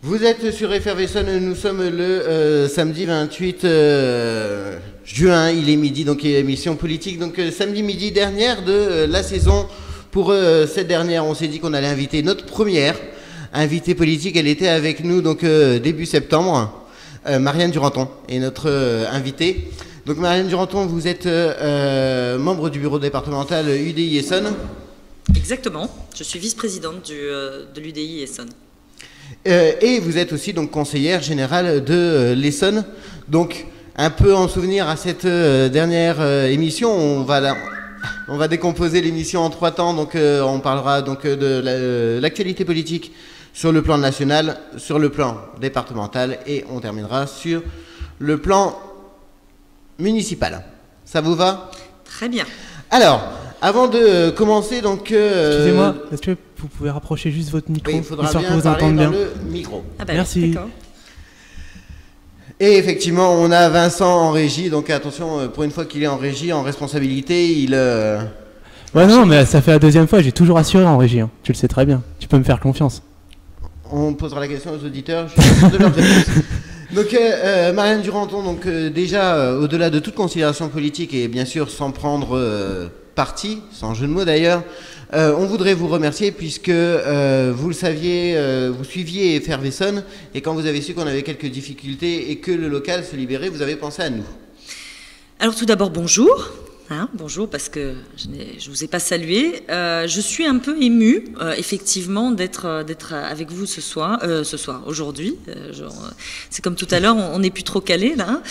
Vous êtes sur Effervescence, nous sommes le samedi 28 juin, il est midi, donc émission politique, donc samedi midi dernière de la saison. Pour cette dernière, on s'est dit qu'on allait inviter notre première invitée politique, elle était avec nous donc début septembre, Marianne Duranton est notre invitée. Donc Marianne Duranton, vous êtes membre du bureau départemental UDI Essonne. Exactement, je suis vice-présidente de l'UDI Essonne. Et vous êtes aussi donc conseillère générale de l'Essonne. Donc un peu en souvenir à cette dernière émission, on va décomposer l'émission en 3 temps. Donc on parlera donc de l'actualité politique sur le plan national, sur le plan départemental et on terminera sur le plan municipal. Ça vous va? Très bien. Alors, avant de commencer, donc... Excusez-moi, est-ce que vous pouvez rapprocher juste votre micro, oui, il faudra histoire bien que vous parler entende dans bien. le micro. Ah bah, merci. Et effectivement, on a Vincent en régie, donc attention, pour une fois qu'il est en régie, en responsabilité, il... Ouais, non, mais ça fait la deuxième fois, j'ai toujours assuré en régie, hein. Tu le sais très bien, tu peux me faire confiance. On posera la question aux auditeurs, je suis sûr de leur réponse. Donc, Marianne Duranton, donc déjà, au-delà de toute considération politique, et bien sûr sans prendre parti, sans jeu de mots d'ailleurs, on voudrait vous remercier puisque vous le saviez, vous suiviez Effervescence, et quand vous avez su qu'on avait quelques difficultés et que le local se libérait, vous avez pensé à nous. Alors tout d'abord, bonjour. Bonjour, parce que je ne vous ai pas salué. Je suis un peu émue, effectivement, d'être avec vous ce soir, aujourd'hui. C'est comme tout à l'heure, on n'est plus trop calé là,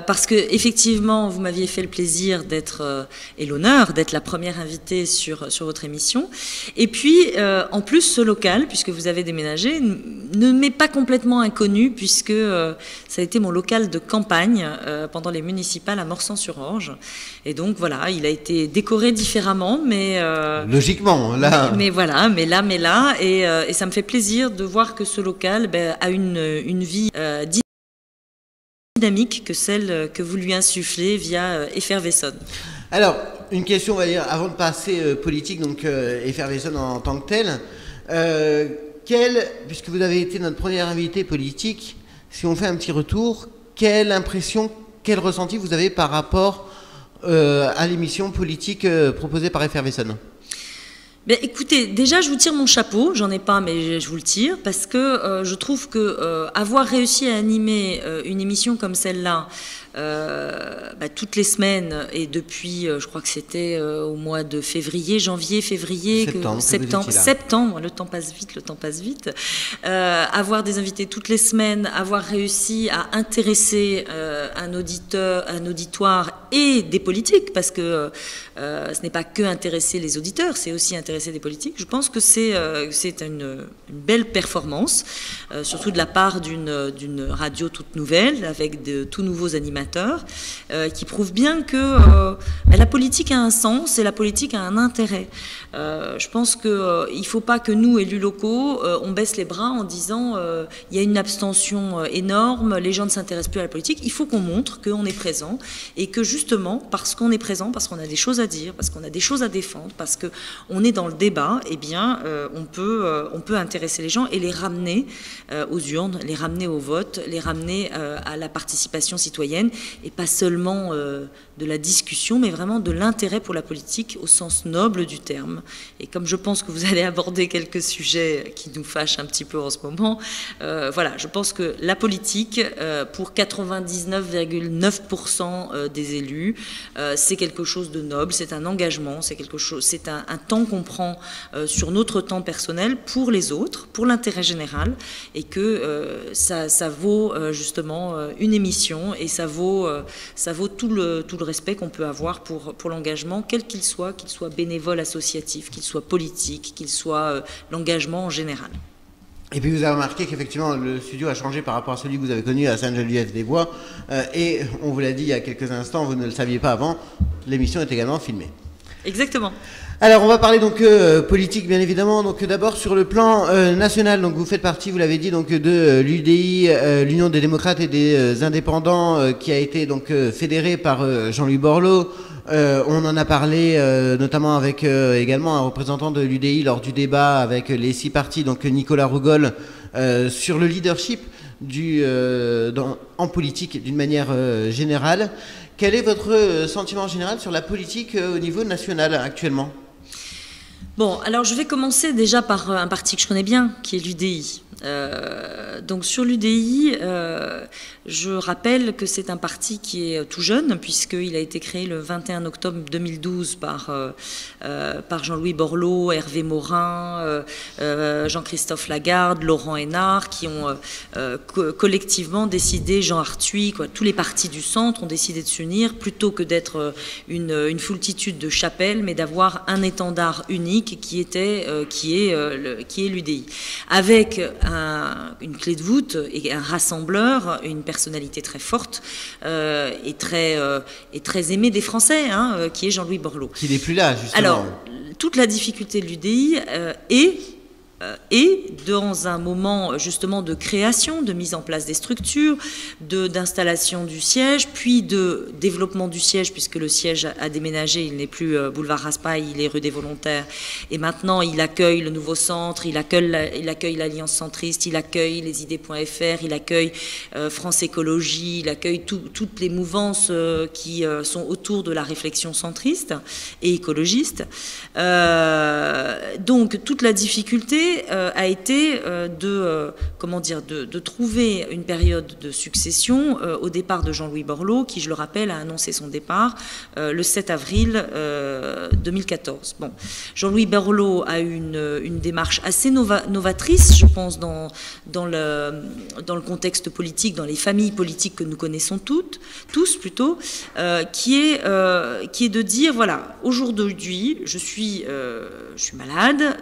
parce que effectivement, vous m'aviez fait le plaisir d'être et l'honneur d'être la première invitée sur votre émission. Et puis, en plus, ce local, puisque vous avez déménagé, ne m'est pas complètement inconnu, puisque ça a été mon local de campagne pendant les municipales à Morsan-sur-Orge. Et donc voilà, il a été décoré différemment, mais logiquement, là. Mais voilà, mais là, et ça me fait plaisir de voir que ce local a une vie dynamique que celle que vous lui insufflez via Effervescence. Alors, une question, on va dire, avant de passer politique, donc Effervescence en tant que telle, puisque vous avez été notre première invitée politique, si on fait un petit retour, quelle impression, quel ressenti vous avez par rapport à l'émission politique proposée par Effervescence? Ben, écoutez, déjà je vous tire mon chapeau, j'en ai pas mais je vous le tire, parce que je trouve que avoir réussi à animer une émission comme celle-là, toutes les semaines et depuis, je crois que c'était au mois de février, septembre, le temps passe vite, avoir des invités toutes les semaines, avoir réussi à intéresser un auditoire et des politiques, parce que ce n'est pas que intéresser les auditeurs, c'est aussi intéresser des politiques. Je pense que c'est une belle performance, surtout de la part d'une radio toute nouvelle, avec de tout nouveaux animateurs, qui prouve bien que la politique a un sens et la politique a un intérêt. Je pense qu'il ne faut pas que nous, élus locaux, on baisse les bras en disant il y a une abstention énorme, les gens ne s'intéressent plus à la politique. Il faut qu'on montre qu'on est présent et que justement, parce qu'on est présent, parce qu'on a des choses à dire, parce qu'on a des choses à défendre, parce qu'on est dans le débat, eh bien, on peut intéresser les gens et les ramener aux urnes, les ramener au vote, les ramener à la participation citoyenne, et pas seulement de la discussion, mais vraiment de l'intérêt pour la politique au sens noble du terme. Et comme je pense que vous allez aborder quelques sujets qui nous fâchent un petit peu en ce moment, voilà, je pense que la politique, pour 99,9% des élus, c'est quelque chose de noble, c'est un engagement, c'est quelque chose, c'est un temps qu'on prend sur notre temps personnel pour les autres, pour l'intérêt général, et que ça vaut justement une émission, et ça vaut tout le respect qu'on peut avoir pour l'engagement, quel qu'il soit bénévole, associatif, qu'il soit politique, qu'il soit l'engagement en général. Et puis vous avez remarqué qu'effectivement le studio a changé par rapport à celui que vous avez connu à Sainte-Geneviève-des-Bois, et on vous l'a dit il y a quelques instants, vous ne le saviez pas avant, l'émission est également filmée. Exactement. Alors on va parler donc politique bien évidemment. Donc d'abord sur le plan national, donc vous faites partie, vous l'avez dit, donc de l'UDI, l'Union des démocrates et des indépendants, qui a été donc fédérée par Jean-Louis Borloo. On en a parlé notamment avec également un représentant de l'UDI lors du débat avec les 6 partis, donc Nicolas Rougol, sur le leadership en politique d'une manière générale. Quel est votre sentiment général sur la politique au niveau national actuellement ? Bon, alors je vais commencer déjà par un parti que je connais bien, qui est l'UDI. Donc sur l'UDI, je rappelle que c'est un parti qui est tout jeune, puisqu'il a été créé le 21 octobre 2012 par Jean-Louis Borloo, Hervé Morin, Jean-Christophe Lagarde, Laurent Hénart, qui ont collectivement décidé, Jean Arthuis, tous les partis du centre ont décidé de s'unir, plutôt que d'être une foultitude de chapelles, mais d'avoir un étendard unique qui est l'UDI. Avec une clé de voûte et un rassembleur, une personnalité très forte et très aimée des Français, qui est Jean-Louis Borloo. Qui n'est plus là, justement. Alors, toute la difficulté de l'UDI est dans un moment justement de création, de mise en place des structures, d'installation du siège, puis de développement du siège, puisque le siège a déménagé, il n'est plus boulevard Raspail, il est rue des Volontaires, et maintenant il accueille le nouveau centre, il accueille l'Alliance centriste, il accueille les idées.fr, il accueille France Écologie, il accueille toutes les mouvances qui sont autour de la réflexion centriste et écologiste. Donc toute la difficulté a été de trouver une période de succession au départ de Jean-Louis Borloo, qui, je le rappelle, a annoncé son départ le 7 avril 2014. Bon. Jean-Louis Borloo a eu une démarche assez novatrice, je pense, dans le contexte politique, dans les familles politiques que nous connaissons tous plutôt, qui est de dire, voilà, aujourd'hui, je suis malade,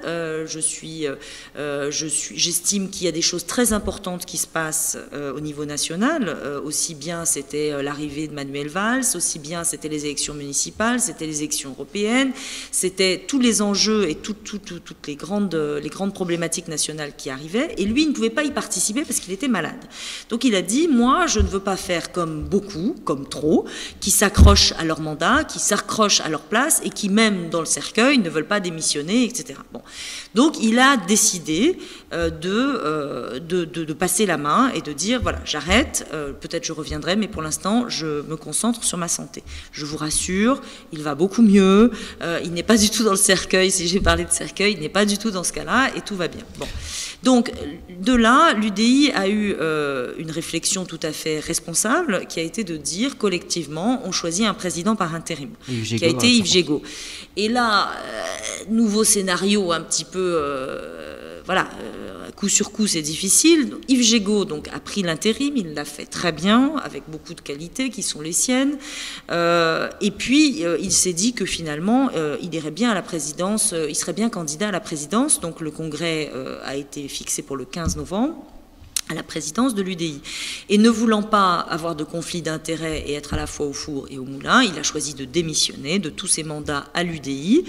j'estime qu'il y a des choses très importantes qui se passent au niveau national. Aussi bien c'était l'arrivée de Manuel Valls, aussi bien c'était les élections municipales, c'était les élections européennes, c'était tous les enjeux et toutes les grandes problématiques nationales qui arrivaient. Et lui, il ne pouvait pas y participer parce qu'il était malade. Donc il a dit, moi, je ne veux pas faire comme beaucoup, comme trop, qui s'accrochent à leur mandat, qui s'accrochent à leur place et qui, même dans le cercueil, ne veulent pas démissionner, etc. Bon. Donc il a décidé de passer la main et de dire, voilà, j'arrête, peut-être je reviendrai, mais pour l'instant, je me concentre sur ma santé. Je vous rassure, il va beaucoup mieux, il n'est pas du tout dans le cercueil, si j'ai parlé de cercueil, il n'est pas du tout dans ce cas-là, et tout va bien. Bon. Donc, de là, l'UDI a eu une réflexion tout à fait responsable, qui a été de dire, collectivement, on choisit un président par intérim, qui a été Yves Gégaud. Et là, nouveau scénario un petit peu... coup sur coup, c'est difficile. Yves Gégaud donc, a pris l'intérim, il l'a fait très bien, avec beaucoup de qualités qui sont les siennes. Et puis, il s'est dit que finalement, il irait bien à la présidence, il serait bien candidat à la présidence. Donc, le congrès a été fixé pour le 15 novembre. À la présidence de l'UDI. Et ne voulant pas avoir de conflit d'intérêts et être à la fois au four et au moulin, il a choisi de démissionner de tous ses mandats à l'UDI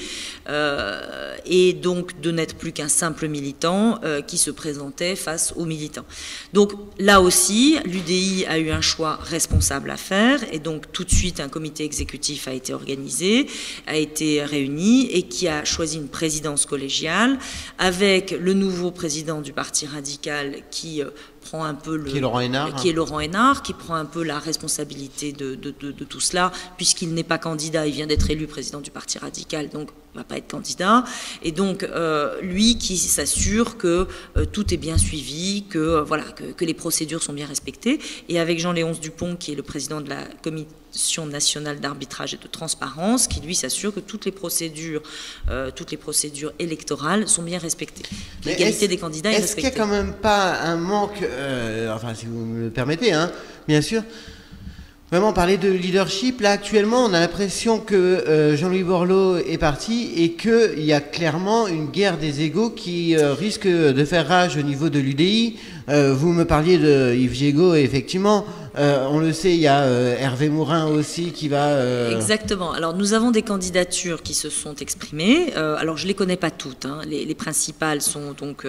et donc de n'être plus qu'un simple militant qui se présentait face aux militants. Donc là aussi, l'UDI a eu un choix responsable à faire et donc tout de suite un comité exécutif a été organisé, a été réuni et qui a choisi une présidence collégiale avec le nouveau président du Parti radical qui prend un peu qui est Laurent Hénart, qui prend un peu la responsabilité de tout cela, puisqu'il n'est pas candidat, il vient d'être élu président du Parti radical, donc il ne va pas être candidat, et donc lui qui s'assure que tout est bien suivi, que les procédures sont bien respectées, et avec Jean-Léonce Dupont, qui est le président de la Commission nationale d'arbitrage et de transparence, qui lui s'assure que toutes les procédures électorales sont bien respectées. L'égalité des candidats est respectée. Est-ce qu'il n'y a quand même pas un manque, enfin si vous me le permettez, bien sûr, vraiment parler de leadership? Là actuellement, on a l'impression que Jean-Louis Borloo est parti et qu'il y a clairement une guerre des égos qui risque de faire rage au niveau de l'UDI. Vous me parliez de Yves Gégaud, et effectivement, On le sait, il y a Hervé Morin aussi qui va... Exactement. Alors nous avons des candidatures qui se sont exprimées. Alors je les connais pas toutes. Hein. Les principales sont donc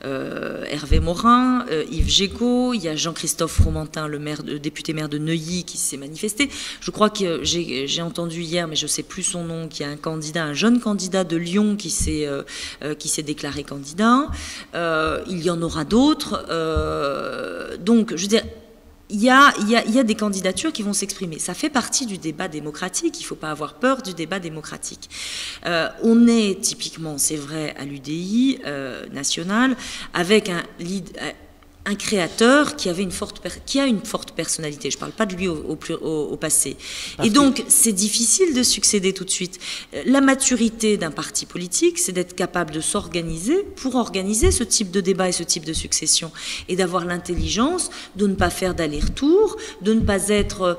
Hervé Morin, Yves Gégaud, il y a Jean-Christophe Fromentin, le député maire de Neuilly qui s'est manifesté. Je crois que j'ai entendu hier, mais je sais plus son nom, qu'il y a un jeune candidat de Lyon qui s'est déclaré candidat. Il y en aura d'autres. Donc je veux dire, il y a des candidatures qui vont s'exprimer. Ça fait partie du débat démocratique. Il ne faut pas avoir peur du débat démocratique. On est typiquement, c'est vrai, à l'UDI national, avec un créateur qui a une forte personnalité. Je ne parle pas de lui au passé. Et donc, c'est difficile de succéder tout de suite. La maturité d'un parti politique, c'est d'être capable de s'organiser pour organiser ce type de débat et ce type de succession. Et d'avoir l'intelligence de ne pas faire d'aller-retour, de ne pas être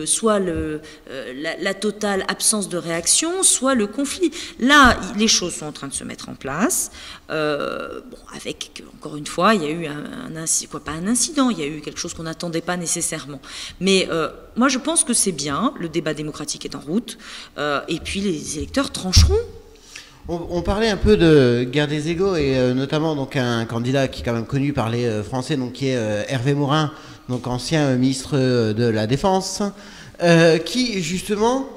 soit la totale absence de réaction, soit le conflit. Là, les choses sont en train de se mettre en place. Avec, encore une fois, il y a eu pas un incident, il y a eu quelque chose qu'on n'attendait pas nécessairement. Mais moi, je pense que c'est bien, le débat démocratique est en route, et puis les électeurs trancheront. On parlait un peu de guerre des égos, et notamment donc un candidat qui est quand même connu par les Français, donc qui est Hervé Morin, donc ancien ministre de la Défense, qui justement...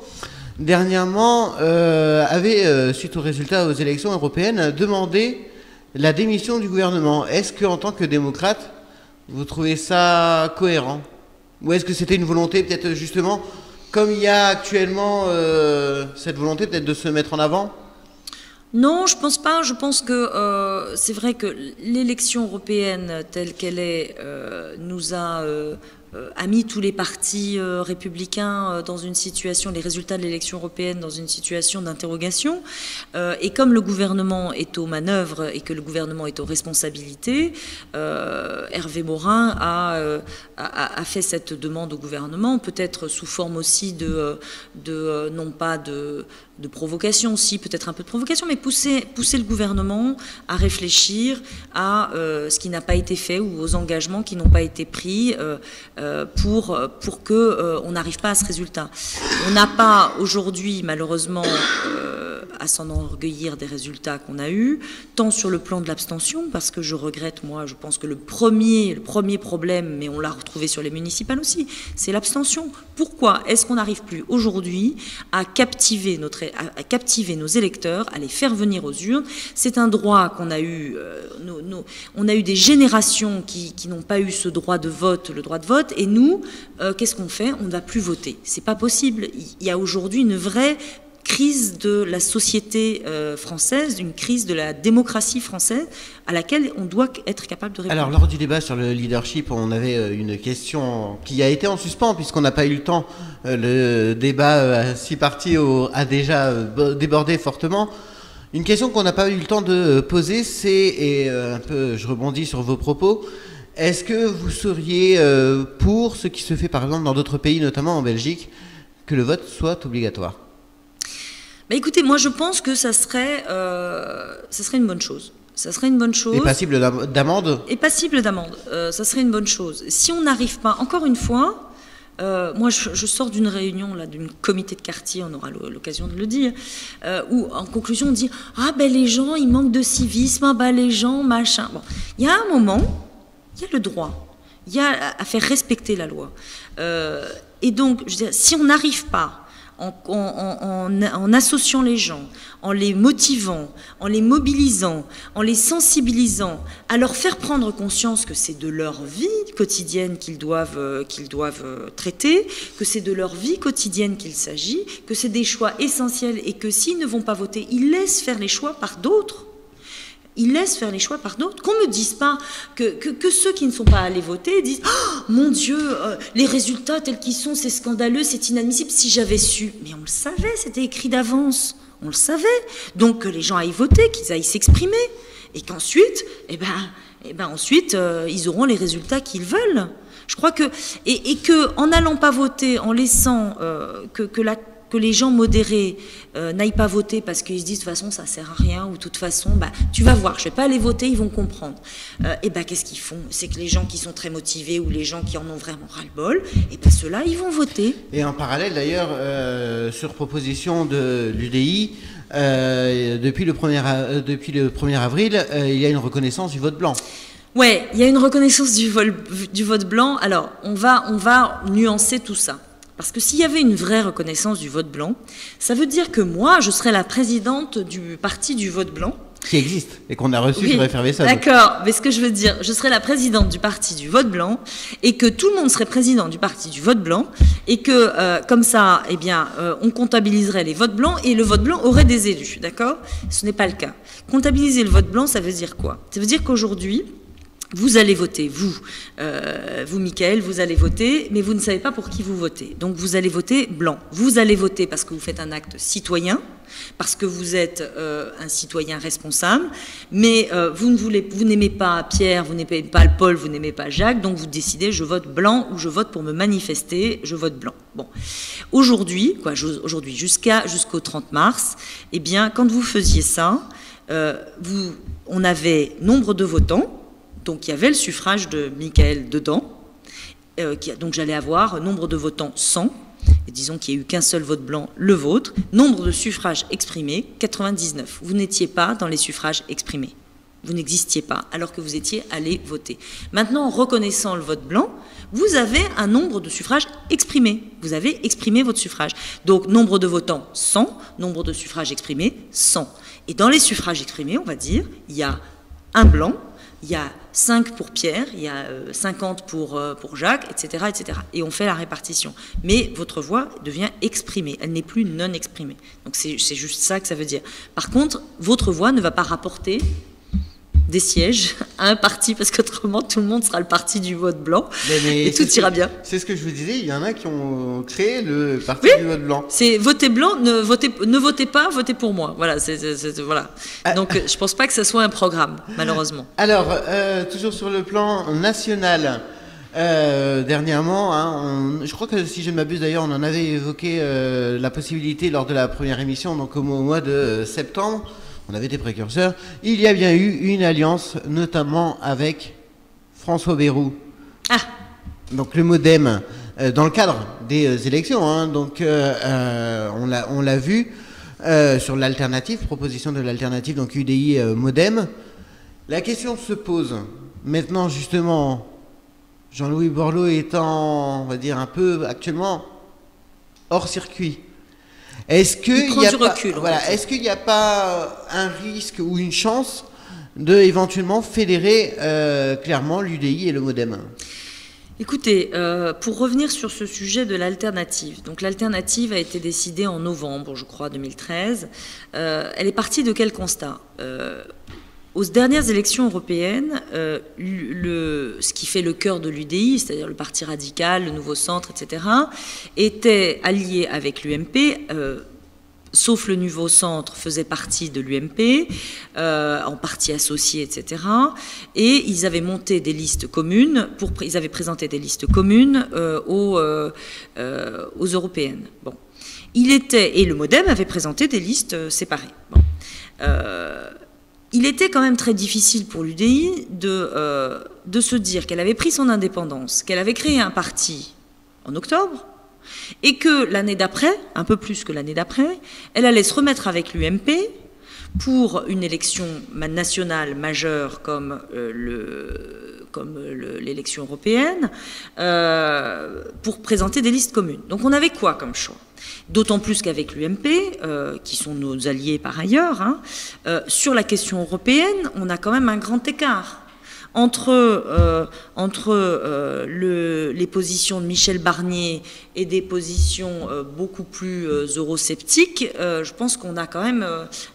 dernièrement, avait, suite aux résultats aux élections européennes, demandé la démission du gouvernement. Est-ce qu'en tant que démocrate, vous trouvez ça cohérent? Ou est-ce que c'était une volonté, peut-être justement, comme il y a actuellement cette volonté peut-être de se mettre en avant? Non, je pense pas. Je pense que c'est vrai que l'élection européenne telle qu'elle est nous a mis tous les partis républicains dans une situation, les résultats de l'élection européenne dans une situation d'interrogation. Et comme le gouvernement est aux manœuvres et que le gouvernement est aux responsabilités, Hervé Morin a fait cette demande au gouvernement, peut-être sous forme aussi non pas de provocation, si peut-être un peu de provocation, mais pousser le gouvernement à réfléchir à ce qui n'a pas été fait ou aux engagements qui n'ont pas été pris pour qu'on n'arrive pas à ce résultat. On n'a pas aujourd'hui, malheureusement, à s'en enorgueillir des résultats qu'on a eus, tant sur le plan de l'abstention, parce que je regrette, moi, je pense que le premier problème, mais on l'a retrouvé sur les municipales aussi, c'est l'abstention. Pourquoi est-ce qu'on n'arrive plus aujourd'hui à captiver nos électeurs, à les faire venir aux urnes? C'est un droit qu'on a eu, on a eu des générations qui n'ont pas eu ce droit de vote, le droit de vote, et nous, qu'est-ce qu'on fait? On ne va plus voter. C'est pas possible. Il y a aujourd'hui une vraie crise de la société française, une crise de la démocratie française à laquelle on doit être capable de répondre. Alors, lors du débat sur le leadership, on avait une question qui a été en suspens puisqu'on n'a pas eu le temps. Le débat à 6 parties a déjà débordé fortement. Une question qu'on n'a pas eu le temps de poser, c'est, et un peu je rebondis sur vos propos, est-ce que vous seriez pour ce qui se fait par exemple dans d'autres pays, notamment en Belgique, que le vote soit obligatoire? Bah écoutez, moi je pense que ça serait une bonne chose. Ça serait une bonne chose. Et passible d'amende? Et passible d'amende. Ça serait une bonne chose. Si on n'arrive pas, encore une fois, moi je sors d'une réunion, là, d'un comité de quartier, on aura l'occasion de le dire, où en conclusion on dit « Ah ben les gens, ils manquent de civisme, ah ben les gens, machin ». Bon, il y a un moment, il y a le droit, il y a à faire respecter la loi. Et donc, je veux dire, si on n'arrive pas en associant les gens, en les motivant, en les mobilisant, en les sensibilisant, à leur faire prendre conscience que c'est de leur vie quotidienne qu'ils doivent traiter, que c'est de leur vie quotidienne qu'il s'agit, que c'est des choix essentiels et que s'ils ne vont pas voter, ils laissent faire les choix par d'autres. Ils laissent faire les choix par d'autres. Qu'on ne me dise pas que ceux qui ne sont pas allés voter disent oh, « Mon Dieu, les résultats tels qu'ils sont, c'est scandaleux, c'est inadmissible, si j'avais su. » Mais on le savait, c'était écrit d'avance. On le savait. Donc que les gens aillent voter, qu'ils aillent s'exprimer. Et qu'ensuite, ensuite, ils auront les résultats qu'ils veulent. Je crois que... Et qu'en n'allant pas voter, en laissant que que les gens modérés n'aillent pas voter parce qu'ils se disent de toute façon ça sert à rien, ou de toute façon tu vas voir, je vais pas aller voter, ils vont comprendre. Et qu'est-ce qu'ils font? C'est que les gens qui sont très motivés ou les gens qui en ont vraiment rais-le-bol, ceux-là ils vont voter. Et en parallèle d'ailleurs, sur proposition de l'UDI, depuis le 1er avril, il y a une reconnaissance du vote blanc. Ouais, il y a une reconnaissance du vote blanc. Alors, on va nuancer tout ça. Parce que s'il y avait une vraie reconnaissance du vote blanc, ça veut dire que moi, je serais la présidente du parti du vote blanc. Qui existe et qu'on a reçu sur Effervescence. D'accord, mais ce que je veux dire, je serais la présidente du parti du vote blanc et que tout le monde serait président du parti du vote blanc et que, comme ça, on comptabiliserait les votes blancs et le vote blanc aurait des élus, d'accord? Ce n'est pas le cas. Comptabiliser le vote blanc, ça veut dire quoi? Ça veut dire qu'aujourd'hui, vous allez voter, vous, Mickaël, vous allez voter, mais vous ne savez pas pour qui vous votez. Donc vous allez voter blanc. Vous allez voter parce que vous faites un acte citoyen, parce que vous êtes un citoyen responsable, mais vous n'aimez pas Pierre, vous n'aimez pas Paul, vous n'aimez pas Jacques, donc vous décidez je vote blanc ou je vote pour me manifester, je vote blanc. Bon, aujourd'hui, jusqu'au 30 mars, quand vous faisiez ça, on avait nombre de votants. Donc il y avait le suffrage de Mickaël dedans, donc j'allais avoir nombre de votants 100, et disons qu'il n'y a eu qu'un seul vote blanc, le vôtre, nombre de suffrages exprimés 99. Vous n'étiez pas dans les suffrages exprimés, vous n'existiez pas, alors que vous étiez allé voter. Maintenant, en reconnaissant le vote blanc, vous avez un nombre de suffrages exprimés, vous avez exprimé votre suffrage. Donc nombre de votants 100, nombre de suffrages exprimés 100. Et dans les suffrages exprimés, on va dire, il y a un blanc, il y a 5 pour Pierre, il y a 50 pour Jacques, etc., etc. Et on fait la répartition. Mais votre voix devient exprimée, elle n'est plus non exprimée. Donc c'est juste ça que ça veut dire. Par contre, votre voix ne va pas rapporter des sièges à un parti, parce qu'autrement tout le monde sera le parti du vote blanc, et tout ira bien. C'est ce que je vous disais, il y en a qui ont créé le parti du vote blanc. C'est voter blanc, ne votez pas, votez pour moi. Voilà, voilà. Donc je pense pas que ce soit un programme, malheureusement. Alors, toujours sur le plan national, dernièrement, je crois que si je ne m'abuse d'ailleurs, on en avait évoqué la possibilité lors de la première émission, donc au mois de septembre. On avait des précurseurs. Il y a bien eu une alliance, notamment avec François Bayrou. Ah. Donc le MoDem, dans le cadre des élections. Donc on l'a vu sur l'alternative, proposition de l'alternative, donc UDI MoDem. La question se pose maintenant justement, Jean-Louis Borloo étant, on va dire, un peu actuellement hors circuit. Est-ce qu'il n'y a pas un risque ou une chance de éventuellement fédérer clairement l'UDI et le MoDem? Écoutez, pour revenir sur ce sujet de l'alternative, donc l'alternative a été décidée en novembre, je crois, 2013. Elle est partie de quel constat? Aux dernières élections européennes, ce qui fait le cœur de l'UDI, c'est-à-dire le Parti radical, le Nouveau Centre, etc., était allié avec l'UMP, sauf le Nouveau Centre faisait partie de l'UMP, en partie associé, etc. Et ils avaient monté des listes communes, ils avaient présenté des listes communes aux européennes. Bon. Et le MoDem avait présenté des listes séparées. Bon. Il était quand même très difficile pour l'UDI de se dire qu'elle avait pris son indépendance, qu'elle avait créé un parti en octobre, et que l'année d'après, un peu plus que l'année d'après, elle allait se remettre avec l'UMP pour une élection nationale majeure comme l'élection européenne, pour présenter des listes communes. Donc on avait quoi comme choix? D'autant plus qu'avec l'UMP, qui sont nos alliés par ailleurs, sur la question européenne, on a quand même un grand écart entre les positions de Michel Barnier et des positions beaucoup plus eurosceptiques. Je pense qu'on a quand même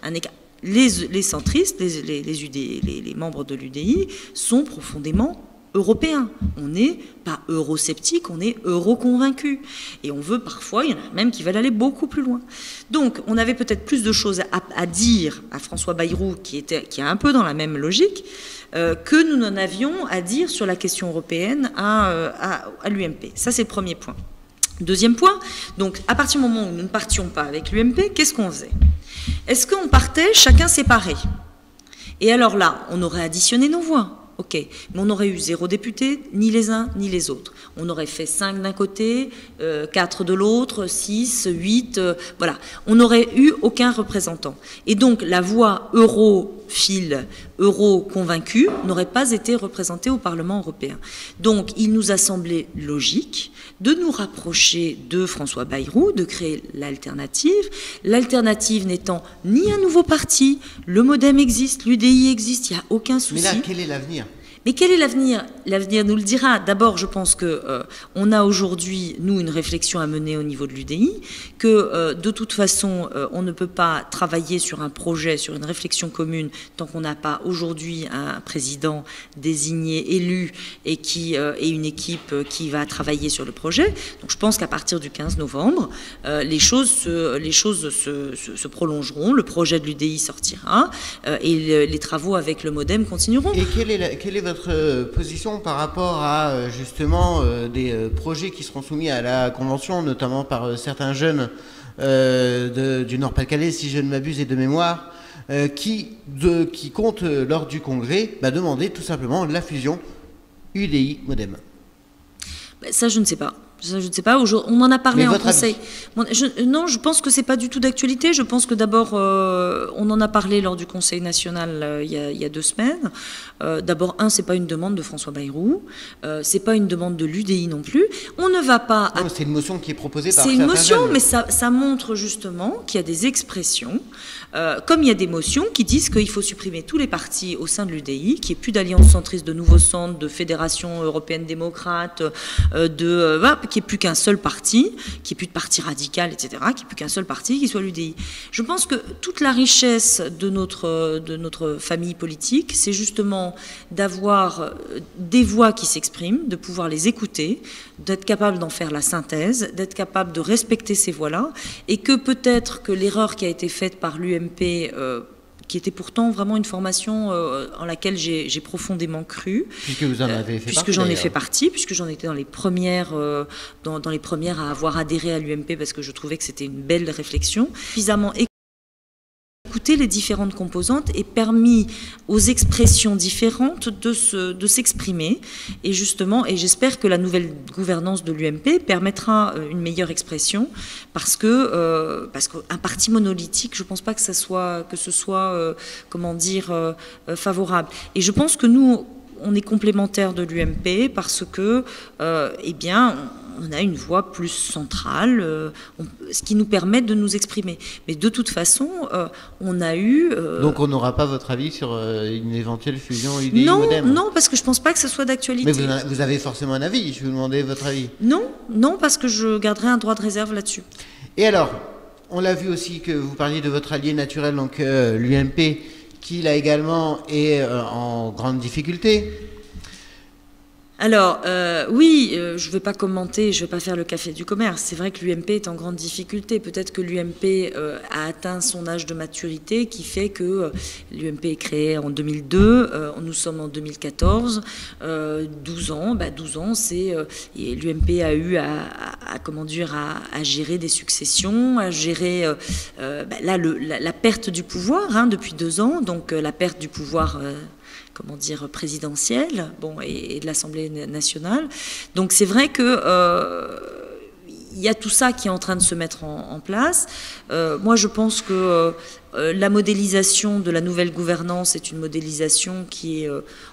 un écart. Les centristes, les membres de l'UDI sont profondément européens. On n'est pas eurosceptique, on est euro-convaincu. Et on veut parfois, il y en a même qui veulent aller beaucoup plus loin. Donc on avait peut-être plus de choses à dire à François Bayrou, qui est un peu dans la même logique, que nous n'en avions à dire sur la question européenne à l'UMP. Ça, c'est le premier point. Deuxième point, donc à partir du moment où nous ne partions pas avec l'UMP, qu'est-ce qu'on faisait? Est-ce qu'on partait chacun séparé? Et alors là, on aurait additionné nos voix. Ok, mais on aurait eu 0 député, ni les uns ni les autres. On aurait fait 5 d'un côté, 4 de l'autre, 6, 8, voilà. On n'aurait eu aucun représentant. Et donc la voix europhile, euro-convaincue, n'aurait pas été représentée au Parlement européen. Donc il nous a semblé logique de nous rapprocher de François Bayrou, de créer l'alternative. L'alternative n'étant ni un nouveau parti, le MoDem existe, l'UDI existe, il n'y a aucun souci. Mais là, quel est l'avenir ? Mais quel est l'avenir? L'avenir nous le dira. D'abord, je pense que on a aujourd'hui, nous, une réflexion à mener au niveau de l'UDI, que de toute façon, on ne peut pas travailler sur un projet, sur une réflexion commune, tant qu'on n'a pas aujourd'hui un président désigné, élu, et une équipe qui va travailler sur le projet. Donc je pense qu'à partir du 15 novembre, les choses se prolongeront, le projet de l'UDI sortira, et les travaux avec le MoDem continueront. Et quelle est votre position par rapport à justement des projets qui seront soumis à la Convention, notamment par certains jeunes du Nord-Pas-de-Calais, si je ne m'abuse, et de mémoire, qui comptent lors du Congrès demander tout simplement la fusion UDI-MoDem? Ça, je ne sais pas. Je ne sais pas, on en a parlé en conseil. Non, je pense que c'est pas du tout d'actualité. Je pense que d'abord, on en a parlé lors du Conseil national il y a 2 semaines. D'abord, c'est pas une demande de François Bayrou, c'est pas une demande de l'UDI non plus. On ne va pas. Non, c'est une motion qui est proposée par. C'est une motion, mais ça montre justement qu'il y a des expressions, comme il y a des motions qui disent qu'il faut supprimer tous les partis au sein de l'UDI, qu'il n'y ait plus d'alliance centriste, de nouveaux centres, de fédération européenne démocrate, qu'il n'y ait plus qu'un seul parti, qu'il n'y ait plus de parti radical, etc., qu'il n'y ait plus qu'un seul parti qui soit l'UDI. Je pense que toute la richesse de notre famille politique, c'est justement d'avoir des voix qui s'expriment, de pouvoir les écouter, d'être capable d'en faire la synthèse, d'être capable de respecter ces voix-là, et que peut-être que l'erreur qui a été faite par l'UMP, qui était pourtant vraiment une formation en laquelle j'ai profondément cru. Puisque vous en avez fait partie. Puisque j'en ai fait partie, puisque j'en étais dans les premières à avoir adhéré à l'UMP, parce que je trouvais que c'était une belle réflexion. Suffisamment écouter les différentes composantes et permis aux expressions différentes de s'exprimer. Et justement, et j'espère que la nouvelle gouvernance de l'UMP permettra une meilleure expression, parce qu'un parti monolithique, je ne pense pas que ce soit favorable. Et je pense que nous, on est complémentaires de l'UMP parce que, on a une voix plus centrale, ce qui nous permet de nous exprimer. Mais de toute façon, on a eu... Donc on n'aura pas votre avis sur une éventuelle fusion UDI-MoDem? Non, parce que je ne pense pas que ce soit d'actualité. Mais vous avez forcément un avis, je vais vous demander votre avis. Non, parce que je garderai un droit de réserve là-dessus. Et alors, on l'a vu aussi que vous parliez de votre allié naturel, donc l'UMP, qui là également est en grande difficulté. Alors, oui, je ne vais pas commenter, je ne vais pas faire le café du commerce. C'est vrai que l'UMP est en grande difficulté. Peut-être que l'UMP a atteint son âge de maturité qui fait que l'UMP est créée en 2002, nous sommes en 2014, 12 ans. 12 ans, c'est... l'UMP a eu à gérer des successions, à gérer la perte du pouvoir depuis 2 ans, donc la perte du pouvoir... présidentielle, et de l'Assemblée nationale. Donc c'est vrai que il y a tout ça qui est en train de se mettre en place. Moi, je pense que la modélisation de la nouvelle gouvernance est une modélisation qui est,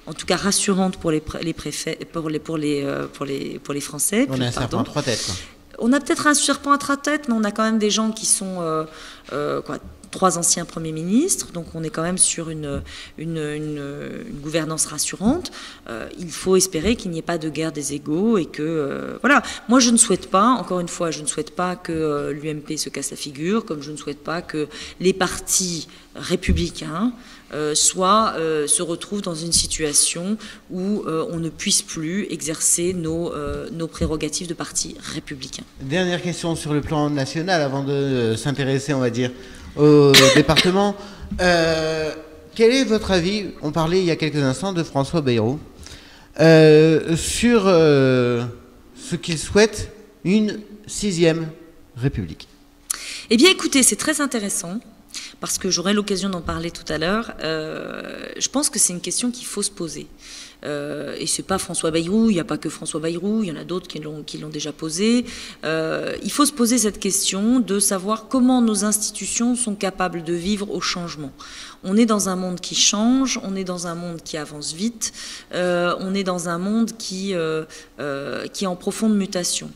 en tout cas, rassurante pour les préfets, pour les Français. On a un serpent à 3 têtes. On a peut-être un serpent à 3 têtes, mais on a quand même des gens qui sont 3 anciens premiers ministres, donc on est quand même sur une gouvernance rassurante. Il faut espérer qu'il n'y ait pas de guerre des égaux et que... voilà. Moi, je ne souhaite pas, encore une fois, je ne souhaite pas que l'UMP se casse la figure, comme je ne souhaite pas que les partis républicains se retrouvent dans une situation où on ne puisse plus exercer nos prérogatives de parti républicain. Dernière question sur le plan national, avant de s'intéresser, on va dire, au département. Quel est votre avis? On parlait il y a quelques instants de François Bayrou sur ce qu'il souhaite une 6e République? Eh bien, écoutez, c'est très intéressant, parce que j'aurai l'occasion d'en parler tout à l'heure. Je pense que c'est une question qu'il faut se poser. Et c'est pas François Bayrou, il n'y a pas que François Bayrou, il y en a d'autres qui l'ont déjà posé. Il faut se poser cette question de savoir comment nos institutions sont capables de vivre au changement. On est dans un monde qui change, on est dans un monde qui avance vite, on est dans un monde qui est en profonde mutation.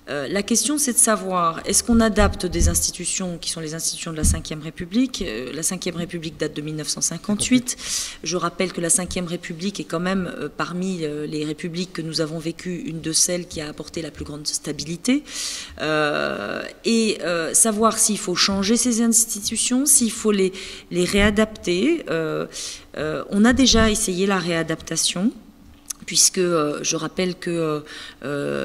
La question, c'est de savoir, est-ce qu'on adapte des institutions qui sont les institutions de la Ve République? La Ve République date de 1958. Je rappelle que la Ve République est quand même, parmi les républiques que nous avons vécues, une de celles qui a apporté la plus grande stabilité. Savoir s'il faut changer ces institutions, s'il faut les réadapter. On a déjà essayé la réadaptation, puisque je rappelle que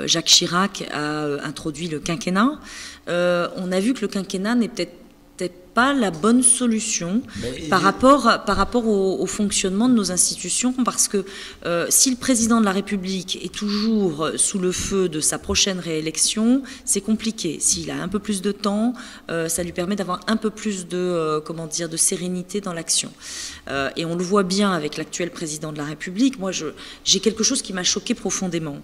Jacques Chirac a introduit le quinquennat. On a vu que le quinquennat n'est peut-être pas la bonne solution par rapport au fonctionnement de nos institutions, parce que si le président de la République est toujours sous le feu de sa prochaine réélection, c'est compliqué. S'il a un peu plus de temps, ça lui permet d'avoir un peu plus de sérénité dans l'action. Et on le voit bien avec l'actuel président de la République. Moi, j'ai quelque chose qui m'a choqué profondément.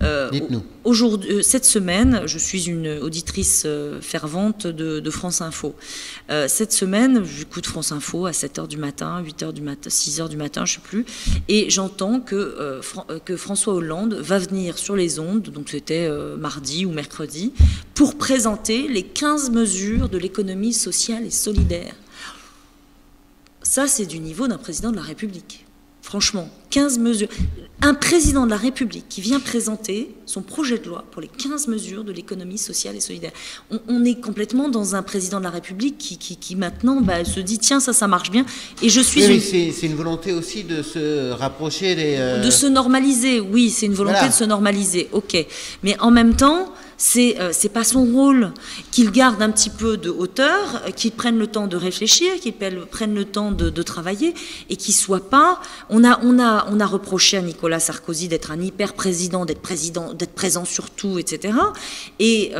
Dites-nous. Aujourd'hui, cette semaine, je suis une auditrice fervente de France Info. Cette semaine, j'écoute France Info à 7h du matin, 8h du matin, 6h du matin, je ne sais plus, et j'entends que François Hollande va venir sur les ondes, donc c'était mardi ou mercredi, pour présenter les 15 mesures de l'économie sociale et solidaire. Ça, c'est du niveau d'un président de la République. Franchement, 15 mesures. Un président de la République qui vient présenter son projet de loi pour les 15 mesures de l'économie sociale et solidaire. On est complètement dans un président de la République qui maintenant se dit tiens, ça marche bien. Et je suis. Oui, c'est une volonté aussi de se rapprocher de se normaliser, oui, c'est une volonté de se normaliser, ok. Mais en même temps, c'est pas son rôle, qu'il garde un petit peu de hauteur, qu'il prenne le temps de réfléchir, qu'il prenne le temps de travailler, et qu'il soit pas. On a reproché à Nicolas Sarkozy d'être un hyper-président, d'être présent sur tout, etc. Et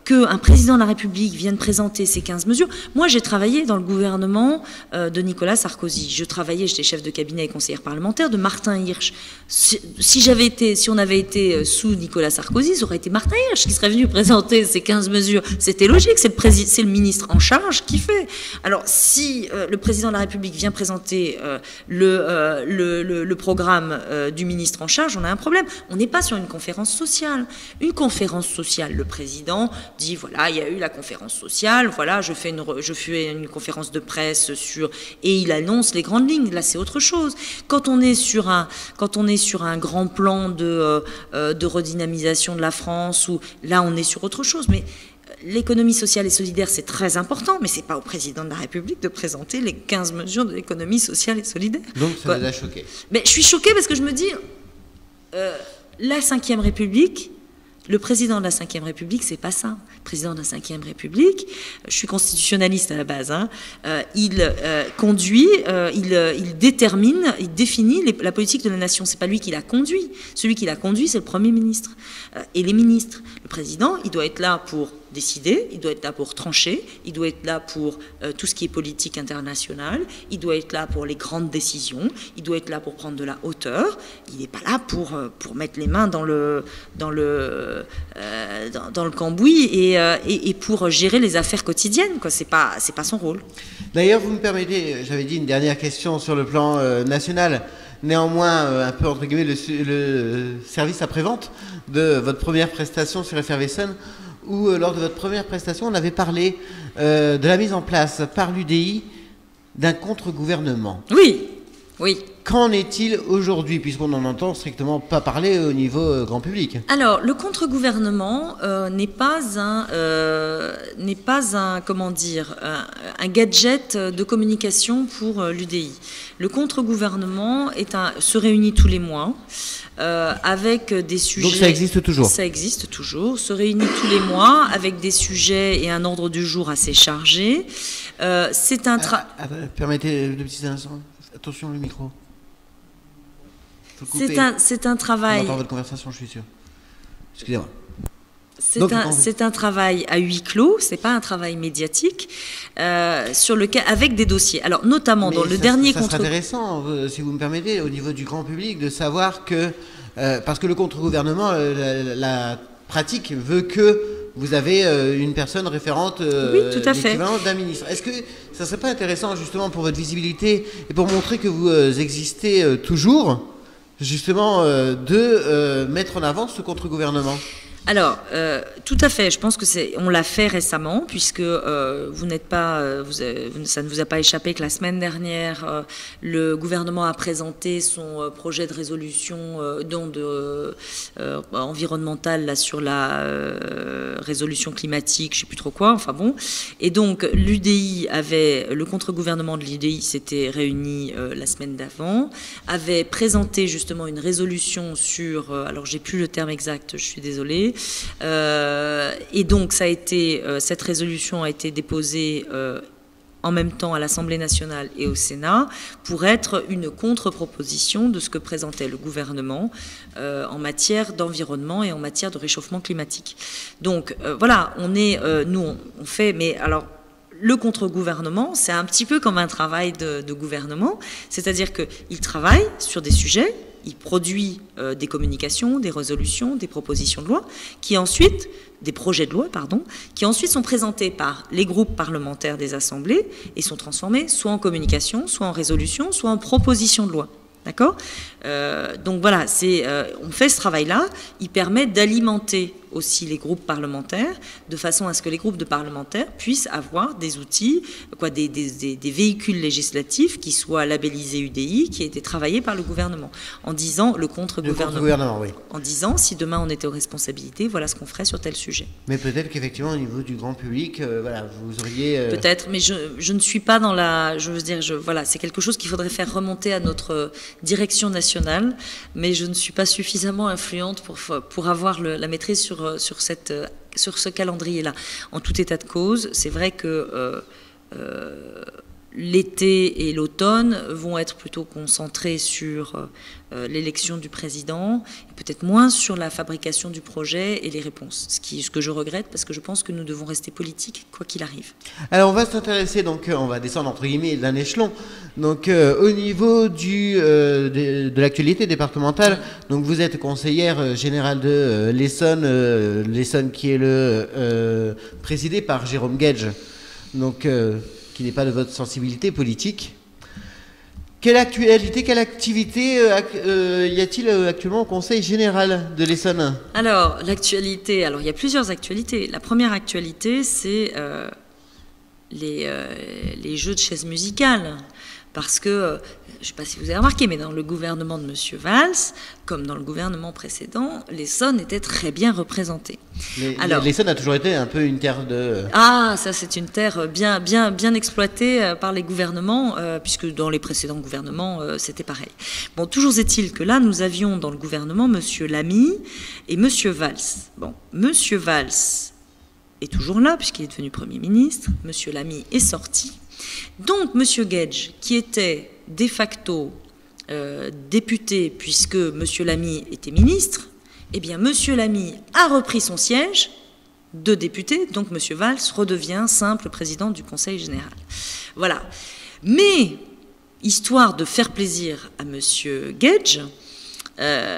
qu'un président de la République vienne présenter ces 15 mesures. Moi, j'ai travaillé dans le gouvernement de Nicolas Sarkozy. J'étais chef de cabinet et conseillère parlementaire de Martin Hirsch. Si on avait été sous Nicolas Sarkozy, ça aurait été Martin Hirsch qui serait venu présenter ces 15 mesures. C'était logique, c'est le ministre en charge qui fait. Alors, si le président de la République vient présenter le programme du ministre en charge, on a un problème. On n'est pas sur une conférence sociale. Une conférence sociale, le président dit voilà, il y a eu la conférence sociale, voilà, je fais une conférence de presse et il annonce les grandes lignes. Là, c'est autre chose. Quand on est sur un grand plan de redynamisation de la France, où là, on est sur autre chose. Mais l'économie sociale et solidaire, c'est très important, mais c'est pas au président de la République de présenter les 15 mesures de l'économie sociale et solidaire. Donc, ça vous a choqué? Mais je suis choquée parce que je me dis, la Ve République. Le président de la Ve République, c'est pas ça. Le président de la Ve République, je suis constitutionnaliste à la base, il conduit, il détermine, il définit la politique de la nation. C'est pas lui qui l'a conduit. Celui qui l'a conduit, c'est le Premier ministre et les ministres. Le président, il doit être là pour décider, il doit être là pour trancher, il doit être là pour tout ce qui est politique internationale, il doit être là pour les grandes décisions, il doit être là pour prendre de la hauteur. Il n'est pas là pour mettre les mains dans le cambouis et pour gérer les affaires quotidiennes, quoi. C'est pas son rôle. D'ailleurs, vous me permettez, j'avais dit une dernière question sur le plan national. Néanmoins, un peu entre guillemets, le service après-vente de votre première prestation sur Effervescent, où lors de votre première prestation, on avait parlé de la mise en place par l'UDI d'un contre-gouvernement. Oui. Qu'en est-il aujourd'hui, puisqu'on n'en entend strictement pas parler au niveau grand public? Alors, le contre-gouvernement n'est pas un gadget de communication pour l'UDI. Le contre-gouvernement se réunit tous les mois. Avec des sujets... Donc ça existe toujours? Ça existe toujours, se réunit tous les mois avec des sujets et un ordre du jour assez chargé. C'est un permettez de petits instants. Attention le micro. C'est un travail... On entend votre conversation, je suis sûr. Excusez-moi. C'est un travail à huis clos, c'est pas un travail médiatique, sur lequel, avec des dossiers. Alors, notamment dans le dernier contre... Ça serait intéressant, si vous me permettez, au niveau du grand public, de savoir que, parce que le contre-gouvernement, la pratique veut que vous avez une personne référente, oui, tout à fait, l'équivalent d'un ministre. Est-ce que ça serait pas intéressant, justement, pour votre visibilité et pour montrer que vous existez toujours, justement, de mettre en avant ce contre-gouvernement ? Alors, tout à fait. Je pense que on l'a fait récemment, puisque vous n'êtes pas, ça ne vous a pas échappé que la semaine dernière, le gouvernement a présenté son projet de résolution environnementale là, sur la résolution climatique, je ne sais plus trop quoi. Enfin bon. Et donc, le contre-gouvernement de l'UDI s'était réuni la semaine d'avant, avait présenté justement une résolution sur, alors j'ai plus le terme exact, je suis désolée. Et donc cette résolution a été déposée en même temps à l'Assemblée nationale et au Sénat pour être une contre-proposition de ce que présentait le gouvernement en matière d'environnement et en matière de réchauffement climatique. Donc voilà, on fait, mais alors le contre-gouvernement, c'est un petit peu comme un travail de gouvernement, c'est-à-dire qu'il travaille sur des sujets, il produit des communications, des résolutions, des propositions de loi, des projets de loi, qui ensuite sont présentés par les groupes parlementaires des assemblées et sont transformés soit en communication, soit en résolution, soit en proposition de loi. D'accord ? Donc voilà, on fait ce travail-là, il permet d'alimenter aussi les groupes parlementaires, de façon à ce que les groupes de parlementaires puissent avoir des outils, des véhicules législatifs qui soient labellisés UDI, qui aient été travaillés par le gouvernement, en disant le contre-gouvernement, oui. En disant si demain on était aux responsabilités, voilà ce qu'on ferait sur tel sujet. Mais peut-être qu'effectivement au niveau du grand public, vous auriez... Peut-être, mais je ne suis pas dans la... Je veux dire, c'est quelque chose qu'il faudrait faire remonter à notre direction nationale, mais je ne suis pas suffisamment influente pour avoir la maîtrise sur ce calendrier-là. En tout état de cause, c'est vrai que l'été et l'automne vont être plutôt concentrés sur l'élection du président, et peut-être moins sur la fabrication du projet et les réponses. Ce que je regrette, parce que je pense que nous devons rester politiques, quoi qu'il arrive. Alors on va s'intéresser, donc on va descendre entre guillemets d'un échelon. Donc au niveau de l'actualité départementale, donc vous êtes conseillère générale de l'Essonne qui est présidé par Jérôme Guedj, donc qui n'est pas de votre sensibilité politique. Quelle actualité, quelle activité y a-t-il actuellement au Conseil général de l'Essonne ? Alors, l'actualité, il y a plusieurs actualités. La première actualité, c'est les jeux de chaises musicales. Parce que, je ne sais pas si vous avez remarqué, mais dans le gouvernement de M. Valls, comme dans le gouvernement précédent, l'Essonne était très bien représentée. L'Essonne a toujours été un peu une terre de... Ah, ça c'est une terre bien exploitée par les gouvernements, puisque dans les précédents gouvernements, c'était pareil. Bon, toujours est-il que là, nous avions dans le gouvernement M. Lamy et M. Valls. Bon, M. Valls est toujours là, puisqu'il est devenu Premier ministre. M. Lamy est sorti. Donc, M. Guedj, qui était de facto député, puisque M. Lamy était ministre, eh bien, M. Lamy a repris son siège de député, donc M. Valls redevient simple président du Conseil général. Voilà. Mais, histoire de faire plaisir à M. Guedj, M.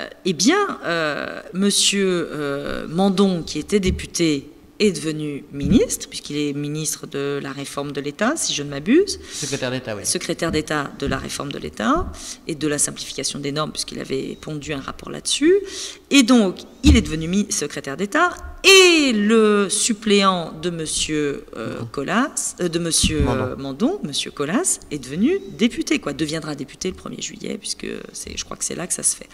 Mandon, qui était député, est devenu ministre, puisqu'il est ministre de la réforme de l'État, si je ne m'abuse. Secrétaire d'État, oui. Secrétaire d'État de la réforme de l'État et de la simplification des normes, puisqu'il avait pondu un rapport là-dessus. Et donc, il est devenu secrétaire d'État, et le suppléant de M. Mandon, M. Colas, est devenu député, deviendra député le 1er juillet, puisque je crois que c'est là que ça se fait.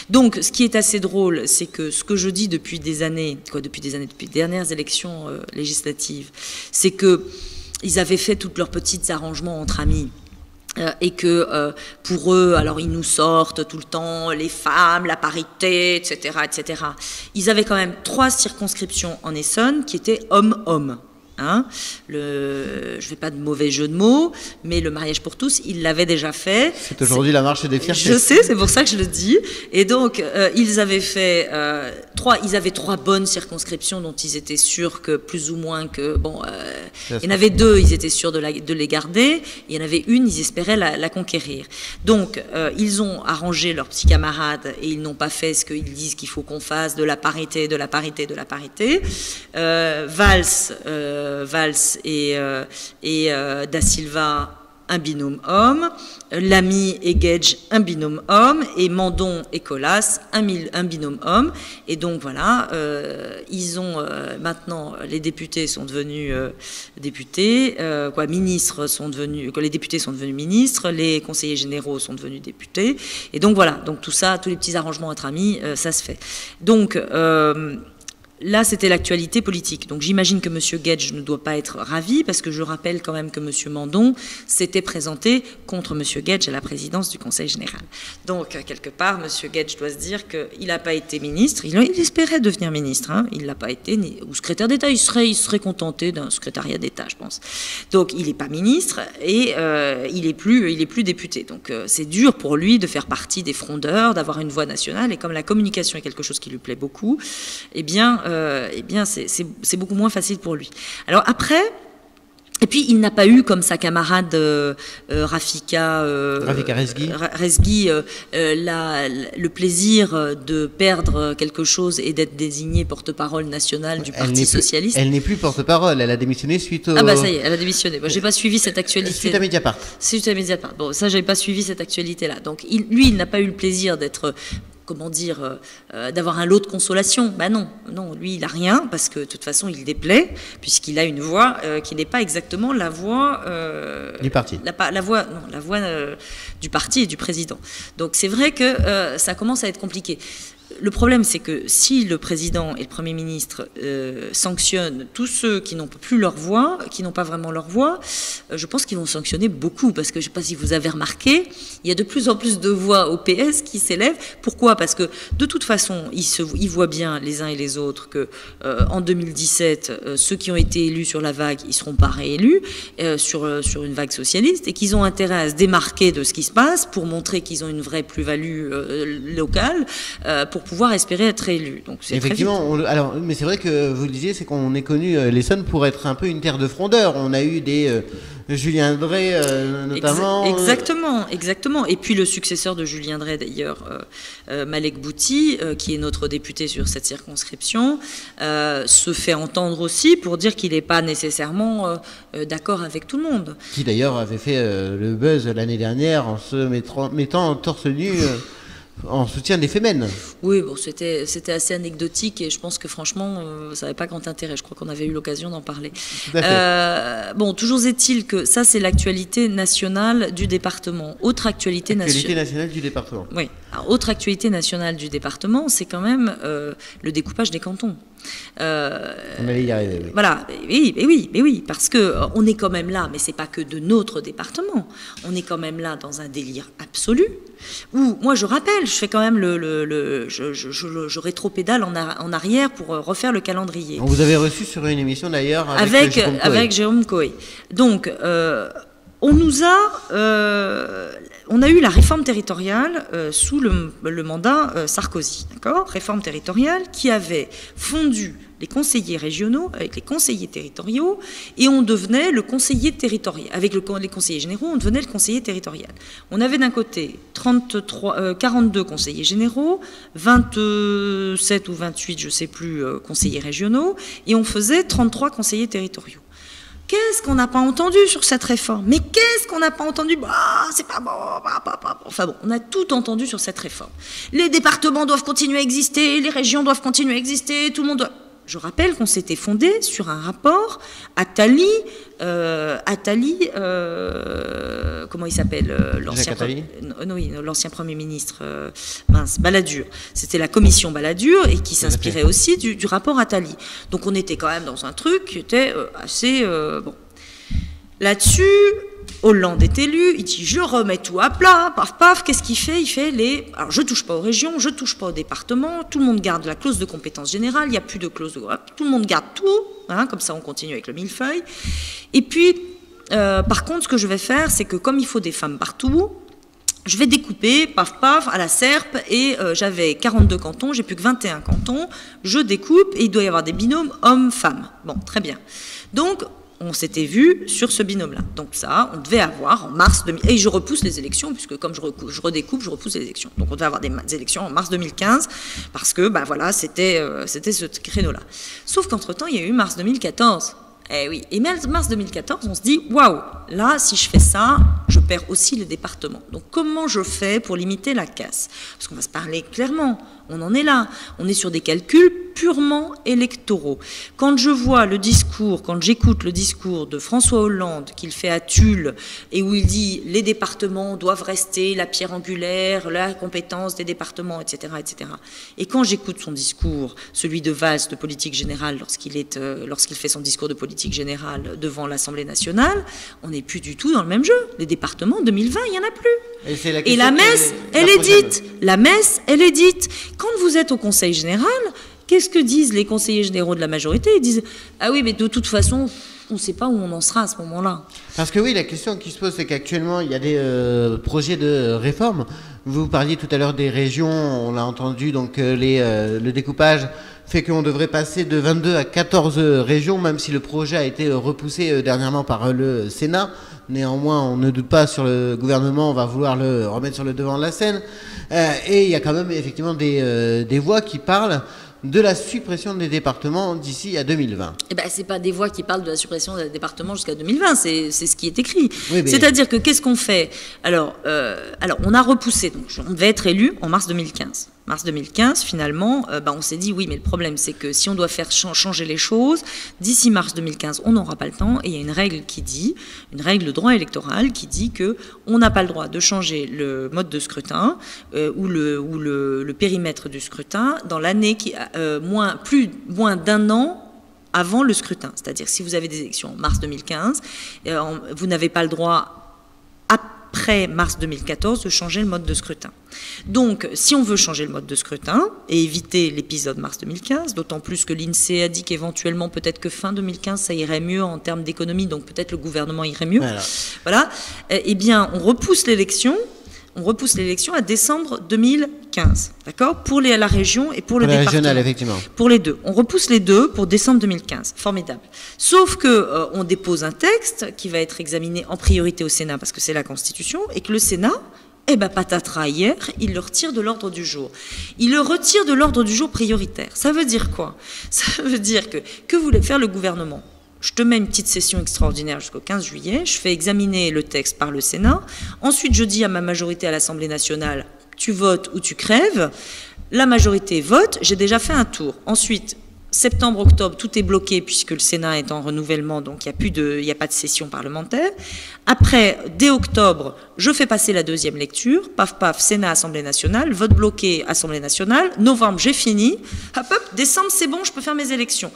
Donc, ce qui est assez drôle, c'est que ce que je dis depuis des années, depuis les dernières élections législatives, c'est qu'ils avaient fait tous leurs petits arrangements entre amis. Et que pour eux, alors ils nous sortent tout le temps les femmes, la parité, etc., etc. Ils avaient quand même 3 circonscriptions en Essonne qui étaient homme-homme. Hein. Je ne fais pas de mauvais jeu de mots, mais le mariage pour tous, il l'avait déjà fait. C'est aujourd'hui la marche des fiertés. Je sais, c'est pour ça que je le dis. Et donc, ils avaient fait ils avaient 3 bonnes circonscriptions dont ils étaient sûrs que plus ou moins que il y en avait 2, ils étaient sûrs de les garder. Il y en avait une, ils espéraient la conquérir. Donc, ils ont arrangé leurs petits camarades et ils n'ont pas fait ce qu'ils disent qu'il faut qu'on fasse, de la parité, de la parité, de la parité. Valls et Da Silva, un binôme homme, Lamy et Gage, un binôme homme, et Mandon et Colas, un binôme homme. Et donc voilà, ils ont maintenant, les députés sont devenus députés, ministres sont devenus, les députés sont devenus ministres, les conseillers généraux sont devenus députés. Et donc voilà, donc tout ça, tous les petits arrangements entre amis, ça se fait. Donc là, c'était l'actualité politique. Donc j'imagine que M. Gage ne doit pas être ravi, parce que je rappelle quand même que M. Mandon s'était présenté contre M. Gage à la présidence du Conseil général. Donc, quelque part, M. Gage doit se dire qu'il n'a pas été ministre. Il espérait devenir ministre. Hein. Il ne l'a pas été, ou secrétaire d'État. Il serait contenté d'un secrétariat d'État, je pense. Donc, il n'est pas ministre et il n'est plus député. Donc, c'est dur pour lui de faire partie des frondeurs, d'avoir une voix nationale. Et comme la communication est quelque chose qui lui plaît beaucoup, eh bien c'est beaucoup moins facile pour lui. Alors après, et puis il n'a pas eu comme sa camarade Rafika Rezghi le plaisir de perdre quelque chose et d'être désignée porte-parole nationale du Parti socialiste. Elle n'est plus porte-parole, elle a démissionné suite au... Ah bah ça y est, elle a démissionné. Bon, j'ai pas suivi cette actualité. Suite à Mediapart. Suite à Mediapart. Bon, ça j'avais pas suivi cette actualité-là. Donc lui, il n'a pas eu le plaisir d'être... d'avoir un lot de consolation. Ben non, lui, il n'a rien, parce que de toute façon, il déplaît, puisqu'il a une voix qui n'est pas exactement la voix... du parti. La voix du parti et du président. Donc c'est vrai que ça commence à être compliqué. Le problème, c'est que si le président et le Premier ministre sanctionnent tous ceux qui n'ont plus leur voix, qui n'ont pas vraiment leur voix, je pense qu'ils vont sanctionner beaucoup, parce que je ne sais pas si vous avez remarqué, il y a de plus en plus de voix au PS qui s'élèvent. Pourquoi ? Parce que de toute façon, ils voient bien les uns et les autres que en 2017, ceux qui ont été élus sur la vague, ils ne seront pas réélus sur une vague socialiste, et qu'ils ont intérêt à se démarquer de ce qui se passe pour montrer qu'ils ont une vraie plus-value locale, pour pouvoir espérer être élu. Donc c'est effectivement. Mais c'est vrai que vous le disiez, c'est qu'on est connu l'Essonne pour être un peu une terre de frondeurs. On a eu des Julien Drey notamment. Exactement. Et puis le successeur de Julien Drey d'ailleurs, Malek Bouti, qui est notre député sur cette circonscription, se fait entendre aussi pour dire qu'il n'est pas nécessairement d'accord avec tout le monde. Qui d'ailleurs avait fait le buzz l'année dernière en se mettant torse nu. En soutien des Femen. Oui, bon, c'était assez anecdotique, et je pense que franchement, ça n'avait pas grand intérêt. Je crois qu'on avait eu l'occasion d'en parler. Tout à fait. Bon, toujours est-il que ça, c'est l'actualité nationale du département. Autre actualité nationale du département. Oui. Alors, autre actualité nationale du département, c'est quand même le découpage des cantons. On allait y arriver. Oui. Voilà, oui, parce que on est quand même là, mais c'est pas que de notre département. On est quand même là dans un délire absolu. Où, moi, je rappelle, je fais quand même je rétropédale en arrière pour refaire le calendrier. On vous avait reçu sur une émission d'ailleurs avec Jérôme Coé. Donc, on a eu la réforme territoriale sous le mandat Sarkozy, d'accord ? Réforme territoriale qui avait fondu les conseillers régionaux avec les conseillers territoriaux, et on devenait le conseiller territorial. Avec les conseillers généraux, on devenait le conseiller territorial. On avait d'un côté 42 conseillers généraux, 27 ou 28, je ne sais plus, conseillers régionaux, et on faisait 33 conseillers territoriaux. Qu'est-ce qu'on n'a pas entendu sur cette réforme ? Mais qu'est-ce qu'on n'a pas entendu ? C'est pas bon. Enfin bon, on a tout entendu sur cette réforme. Les départements doivent continuer à exister, les régions doivent continuer à exister, tout le monde doit... Je rappelle qu'on s'était fondé sur un rapport Attali, comment il s'appelle, l'ancien Premier ministre, Balladur. C'était la commission Balladur, et qui s'inspirait aussi du rapport Attali. Donc on était quand même dans un truc qui était assez... bon. Là-dessus, Hollande est élu, il dit je remets tout à plat, paf paf, qu'est-ce qu'il fait? Il fait alors je touche pas aux régions, je touche pas aux départements, tout le monde garde la clause de compétence générale, il n'y a plus de clause de... Tout le monde garde tout, hein, comme ça on continue avec le millefeuille. Et puis, par contre, ce que je vais faire, c'est que comme il faut des femmes partout, je vais découper, paf paf, à la serpe, et j'avais 42 cantons, j'ai plus que 21 cantons, je découpe, et il doit y avoir des binômes hommes-femmes. Bon, très bien. Donc, on s'était vu sur ce binôme-là. Donc ça, on devait avoir en mars 2000... Et je repousse les élections, puisque comme je redécoupe, je repousse les élections. Donc on devait avoir des élections en mars 2015, parce que, voilà, c'était ce créneau-là. Sauf qu'entre-temps, il y a eu mars 2014. Eh oui, et mars 2014, on se dit, waouh, là, si je fais ça, je perds aussi les départements. Donc comment je fais pour limiter la casse? Parce qu'on va se parler clairement, on en est là. On est sur des calculs purement électoraux. Quand je vois le discours, quand j'écoute le discours de François Hollande qu'il fait à Tulle, et où il dit les départements doivent rester la pierre angulaire, la compétence des départements, etc., etc. Et quand j'écoute son discours, celui de Valls de politique générale, lorsqu'il fait son discours de politique générale devant l'Assemblée nationale, on n'est plus du tout dans le même jeu. Les départements, 2020, il n'y en a plus. Et la messe, elle est dite. La messe, elle est dite. Quand vous êtes au Conseil général, qu'est-ce que disent les conseillers généraux de la majorité? Ils disent « Ah oui, mais de toute façon, on ne sait pas où on en sera à ce moment-là. » Parce que oui, la question qui se pose, c'est qu'actuellement, il y a des projets de réforme. Vous parliez tout à l'heure des régions, on l'a entendu, donc le découpage fait qu'on devrait passer de 22 à 14 régions, même si le projet a été repoussé dernièrement par le Sénat. Néanmoins, on ne doute pas sur le gouvernement, on va vouloir le remettre sur le devant de la scène. Et il y a quand même effectivement des voix qui parlent de la suppression des départements d'ici à 2020. Eh ben, c'est pas des voix qui parlent de la suppression des départements jusqu'à 2020, c'est ce qui est écrit. Oui, mais... C'est-à-dire que qu'est-ce qu'on fait? Alors, on a repoussé, donc on devait être élu en mars 2015. Mars 2015, finalement, on s'est dit oui, mais le problème, c'est que si on doit faire changer les choses, d'ici mars 2015, on n'aura pas le temps. Et il y a une règle une règle de droit électoral qui dit que on n'a pas le droit de changer le mode de scrutin ou le périmètre du scrutin dans l'année qui moins d'un an avant le scrutin. C'est-à-dire si vous avez des élections en mars 2015, vous n'avez pas le droit après mars 2014 de changer le mode de scrutin. Donc, si on veut changer le mode de scrutin et éviter l'épisode mars 2015, d'autant plus que l'INSEE a dit qu'éventuellement, peut-être que fin 2015, ça irait mieux en termes d'économie, donc peut-être le gouvernement irait mieux. Voilà. Eh bien, on repousse l'élection à décembre 2015, d'accord? Pour la région et pour le département. Régional, effectivement. Pour les deux. On repousse les deux pour décembre 2015. Formidable. Sauf que on dépose un texte qui va être examiné en priorité au Sénat, parce que c'est la Constitution, et que le Sénat, patatras, hier, il le retire de l'ordre du jour. Il le retire de l'ordre du jour prioritaire. Ça veut dire quoi? Ça veut dire que voulait faire le gouvernement? Je te mets une petite session extraordinaire jusqu'au 15 juillet, je fais examiner le texte par le Sénat, ensuite je dis à ma majorité à l'Assemblée nationale, tu votes ou tu crèves, la majorité vote, j'ai déjà fait un tour. Ensuite, septembre, octobre, tout est bloqué puisque le Sénat est en renouvellement, donc il n'y a pas de session parlementaire. Après, dès octobre, je fais passer la deuxième lecture, paf paf, Sénat, Assemblée nationale, vote bloqué, Assemblée nationale, novembre, j'ai fini, hop hop, décembre, c'est bon, je peux faire mes élections.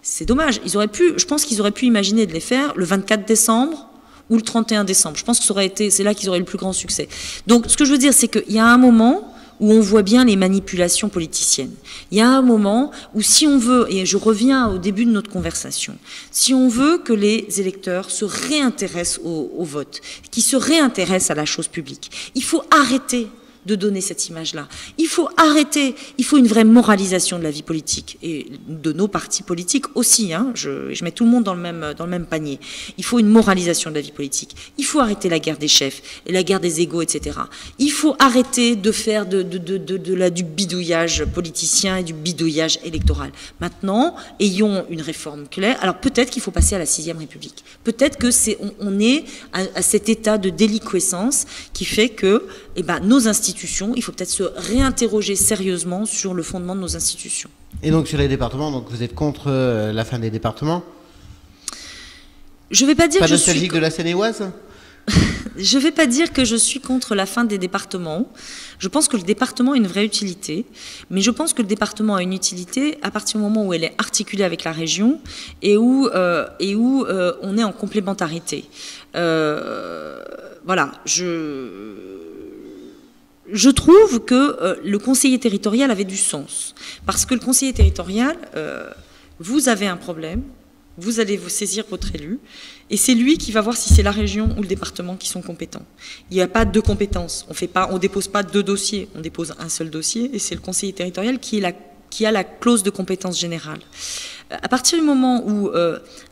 C'est dommage, je pense qu'ils auraient pu imaginer de les faire le 24 décembre ou le 31 décembre. Je pense que c'est là qu'ils auraient eu le plus grand succès. Donc, ce que je veux dire, c'est qu'il y a un moment où on voit bien les manipulations politiciennes. Il y a un moment où si on veut, et je reviens au début de notre conversation, si on veut que les électeurs se réintéressent au vote, qu'ils se réintéressent à la chose publique, il faut arrêter de donner cette image-là. Il faut arrêter, il faut une vraie moralisation de la vie politique et de nos partis politiques aussi. Je mets tout le monde dans le même panier. Il faut une moralisation de la vie politique. Il faut arrêter la guerre des chefs et la guerre des égos, etc. Il faut arrêter de faire du bidouillage politicien et du bidouillage électoral. Maintenant, ayons une réforme claire. Alors peut-être qu'il faut passer à la 6e République. Peut-être que on est à cet état de déliquescence qui fait que nos institutions, il faut peut-être se réinterroger sérieusement sur le fondement de nos institutions. Et donc sur les départements, donc vous êtes contre la fin des départements? Je ne vais pas dire pas que je suis... nostalgique de la Seine-et-Oise? je ne vais pas dire que je suis contre la fin des départements. Je pense que le département a une vraie utilité, mais je pense que le département a une utilité à partir du moment où elle est articulée avec la région et où on est en complémentarité. Voilà, je trouve que le conseiller territorial avait du sens, parce que le conseiller territorial, vous avez un problème, vous allez vous saisir votre élu, et c'est lui qui va voir si c'est la région ou le département qui sont compétents. Il n'y a pas deux compétences, on dépose pas deux dossiers, on dépose un seul dossier, et c'est le conseiller territorial qui a la clause de compétence générale. À partir du moment où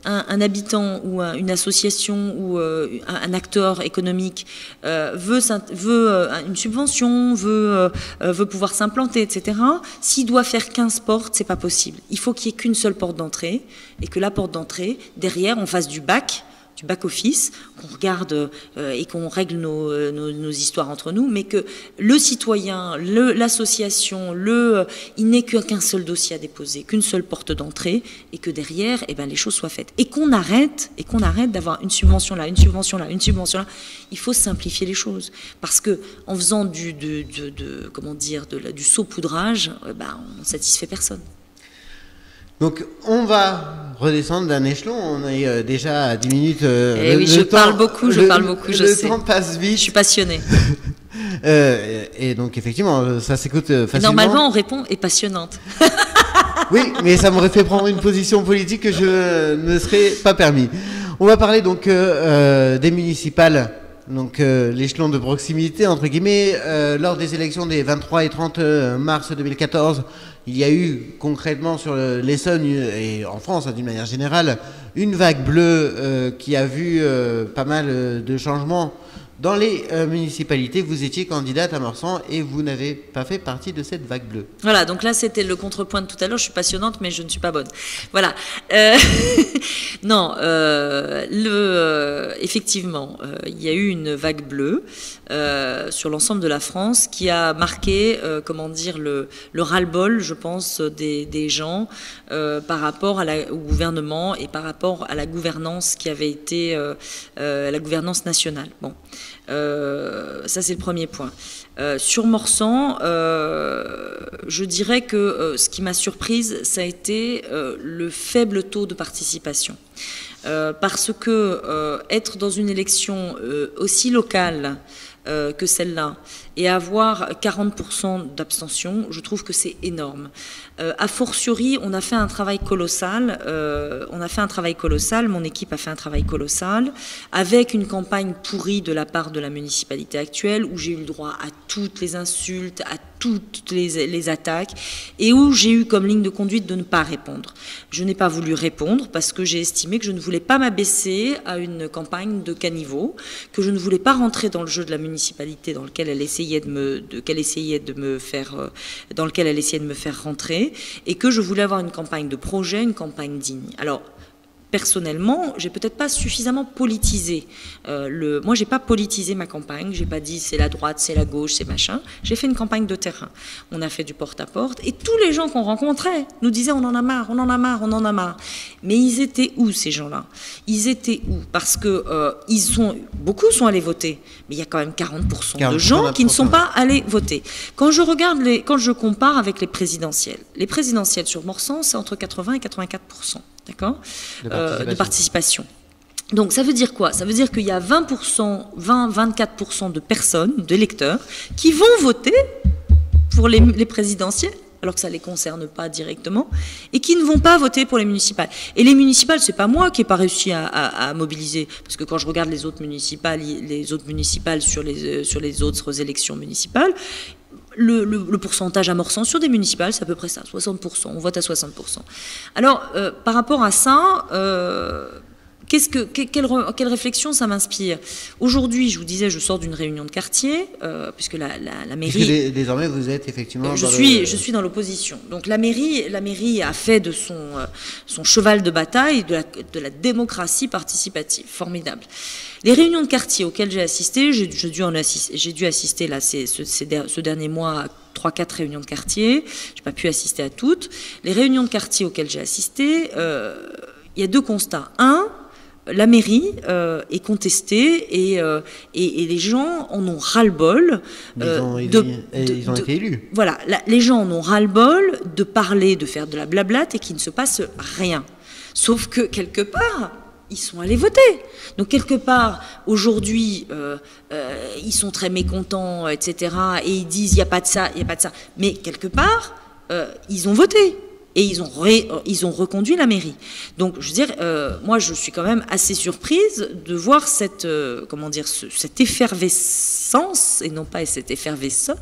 un habitant ou une association ou un acteur économique veut une subvention, veut pouvoir s'implanter, etc., s'il doit faire 15 portes, c'est pas possible. Il faut qu'il n'y ait qu'une seule porte d'entrée et que la porte d'entrée, derrière, on fasse du back-office, qu'on regarde et qu'on règle nos histoires entre nous, mais que le citoyen, l'association, il n'ait qu'un seul dossier à déposer, qu'une seule porte d'entrée, et que derrière, les choses soient faites. Et qu'on arrête d'avoir une subvention là, une subvention là, une subvention là. Il faut simplifier les choses, parce que en faisant du saupoudrage, on ne satisfait personne. Donc, on va redescendre d'un échelon. On est déjà à 10 minutes. Oui, je parle beaucoup, je sais. Le temps passe vite. Je suis passionnée. Et donc, effectivement, ça s'écoute facilement. Et normalement, on répond « est passionnante ». Oui, mais ça m'aurait fait prendre une position politique que je ne me serais pas permis. On va parler donc des municipales. Donc l'échelon de proximité, entre guillemets, lors des élections des 23 et 30 mars 2014, il y a eu concrètement sur l'Essonne et en France d'une manière générale une vague bleue qui a vu pas mal de changements dans les municipalités. Vous étiez candidate à Morsan et vous n'avez pas fait partie de cette vague bleue. Voilà, donc là c'était le contrepoint de tout à l'heure. Je suis passionnante, mais je ne suis pas bonne. Voilà. Non, effectivement, il y a eu une vague bleue sur l'ensemble de la France qui a marqué, le ras-le-bol, je pense, des gens par rapport au gouvernement et par rapport à la gouvernance qui avait été la gouvernance nationale. Bon. Ça c'est le premier point. Sur Morsan, je dirais que ce qui m'a surprise, ça a été le faible taux de participation. Parce que être dans une élection aussi locale que celle-là et avoir 40% d'abstention, je trouve que c'est énorme. A fortiori, on a fait un travail colossal. Mon équipe a fait un travail colossal avec une campagne pourrie de la part de la municipalité actuelle où j'ai eu le droit à toutes les insultes, à toutes les attaques et où j'ai eu comme ligne de conduite de ne pas répondre. Je n'ai pas voulu répondre parce que j'ai estimé que je ne voulais pas m'abaisser à une campagne de caniveau, que je ne voulais pas rentrer dans le jeu de la municipalité dans lequel elle essayait de me faire rentrer, et que je voulais avoir une campagne de projet, une campagne digne. Alors, personnellement, j'ai peut-être pas suffisamment politisé. Moi, j'ai pas politisé ma campagne. J'ai pas dit c'est la droite, c'est la gauche, c'est machin. J'ai fait une campagne de terrain. On a fait du porte-à-porte et tous les gens qu'on rencontrait nous disaient on en a marre, on en a marre, on en a marre. Mais ils étaient où ces gens-là? Ils étaient où? Parce que beaucoup sont allés voter, mais il y a quand même 40% de gens qui ne sont pas allés voter. Quand je compare avec les présidentielles sur Morsan, c'est entre 80 et 84%. D'accord, de participation. Donc ça veut dire quoi? Ça veut dire qu'il y a 20-24% de personnes, d'électeurs, qui vont voter pour les présidentielles, alors que ça ne les concerne pas directement, et qui ne vont pas voter pour les municipales. Et les municipales, c'est pas moi qui n'ai pas réussi à mobiliser, parce que quand je regarde les autres municipales sur les autres élections municipales, le pourcentage à Morsan sur des municipales, c'est à peu près ça, 60%. On vote à 60%. Alors, par rapport à ça, quelle réflexion ça m'inspire? Aujourd'hui, je vous disais, je sors d'une réunion de quartier, puisque la mairie... Puisque désormais, vous êtes effectivement... Je suis dans l'opposition. Donc la mairie a fait de son cheval de bataille de la démocratie participative. Formidable. Les réunions de quartier auxquelles j'ai assisté, j'ai dû assister là, ce dernier mois à 3-4 réunions de quartier. J'ai pas pu assister à toutes. Les réunions de quartier auxquelles j'ai assisté, il y a deux constats. Un, la mairie est contestée et les gens en ont ras-le-bol. Ils ont été élus. Voilà, les gens en ont ras-le-bol de parler, de faire de la blablate et qu'il ne se passe rien. Sauf que quelque part, ils sont allés voter. Donc quelque part, aujourd'hui, ils sont très mécontents, etc. Et ils disent, il n'y a pas de ça, il n'y a pas de ça. Mais quelque part, ils ont voté. Et ils ont reconduit la mairie. Donc, je veux dire, moi, je suis quand même assez surprise de voir cette effervescence, et non pas cette effervescence,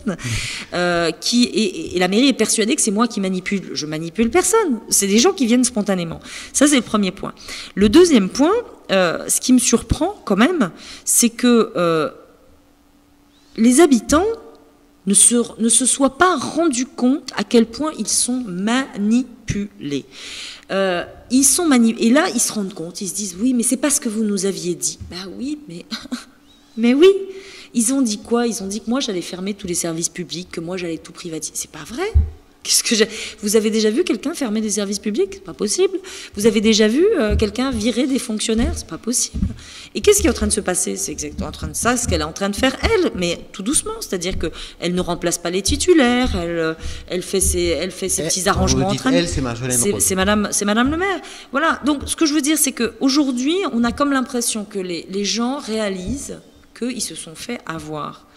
et la mairie est persuadée que c'est moi qui manipule. Je manipule personne. C'est des gens qui viennent spontanément. Ça, c'est le premier point. Le deuxième point, ce qui me surprend quand même, c'est que les habitants ne se soient pas rendus compte à quel point ils sont manipulés. Et là, ils se rendent compte, ils se disent, oui, mais c'est pas ce que vous nous aviez dit. Ben oui, mais oui. Ils ont dit quoi? Ils ont dit que moi, j'allais fermer tous les services publics, que moi, j'allais tout privatiser. C'est pas vrai. Vous avez déjà vu quelqu'un fermer des services publics? C'est pas possible. Vous avez déjà vu quelqu'un virer des fonctionnaires? C'est pas possible. Et qu'est-ce qui est en train de se passer? C'est exactement ce qu'elle est en train de faire, elle, mais tout doucement. C'est-à-dire qu'elle ne remplace pas les titulaires, elle fait ses petits arrangements entre elle, c'est Marjolaine Rose. C'est Madame le maire. Voilà. Donc, ce que je veux dire, c'est qu'aujourd'hui, on a comme l'impression que les gens réalisent qu'ils se sont fait avoir.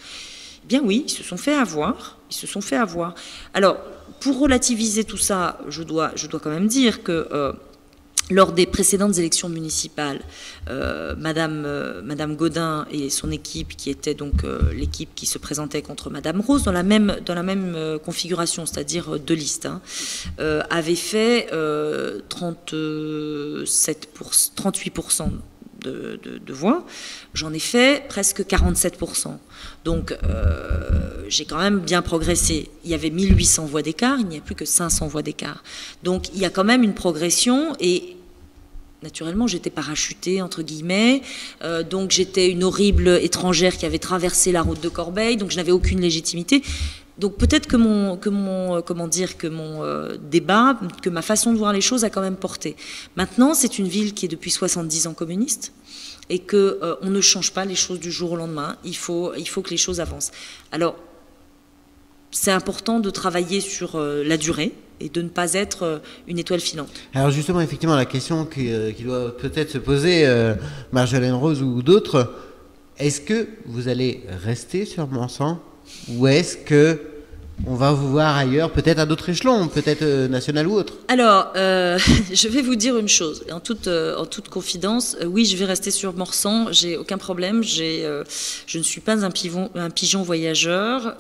Eh bien oui, ils se sont fait avoir. Ils se sont fait avoir. Alors, pour relativiser tout ça, je dois quand même dire que lors des précédentes élections municipales, Madame Gaudin et son équipe, qui était donc l'équipe qui se présentait contre Madame Rose dans la même configuration, c'est-à-dire deux listes, avait fait 38% de voix. J'en ai fait presque 47%. Donc, j'ai quand même bien progressé. Il y avait 1800 voix d'écart, il n'y a plus que 500 voix d'écart. Donc, il y a quand même une progression et naturellement, j'étais parachutée, entre guillemets. Donc, j'étais une horrible étrangère qui avait traversé la route de Corbeil, donc je n'avais aucune légitimité. Donc peut-être que mon débat, que ma façon de voir les choses a quand même porté. Maintenant, c'est une ville qui est depuis 70 ans communiste et qu'on ne change pas les choses du jour au lendemain. Il faut que les choses avancent. Alors, c'est important de travailler sur la durée et de ne pas être une étoile filante. Alors justement, effectivement, la question qui doit peut-être se poser, Marjolaine Rose ou d'autres, est-ce que vous allez rester sur Morsan ou est-ce que on va vous voir ailleurs, peut-être à d'autres échelons, peut-être national ou autre? Alors, je vais vous dire une chose, en toute confidence, oui, je vais rester sur Morsan, j'ai aucun problème, je ne suis pas un pigeon voyageur,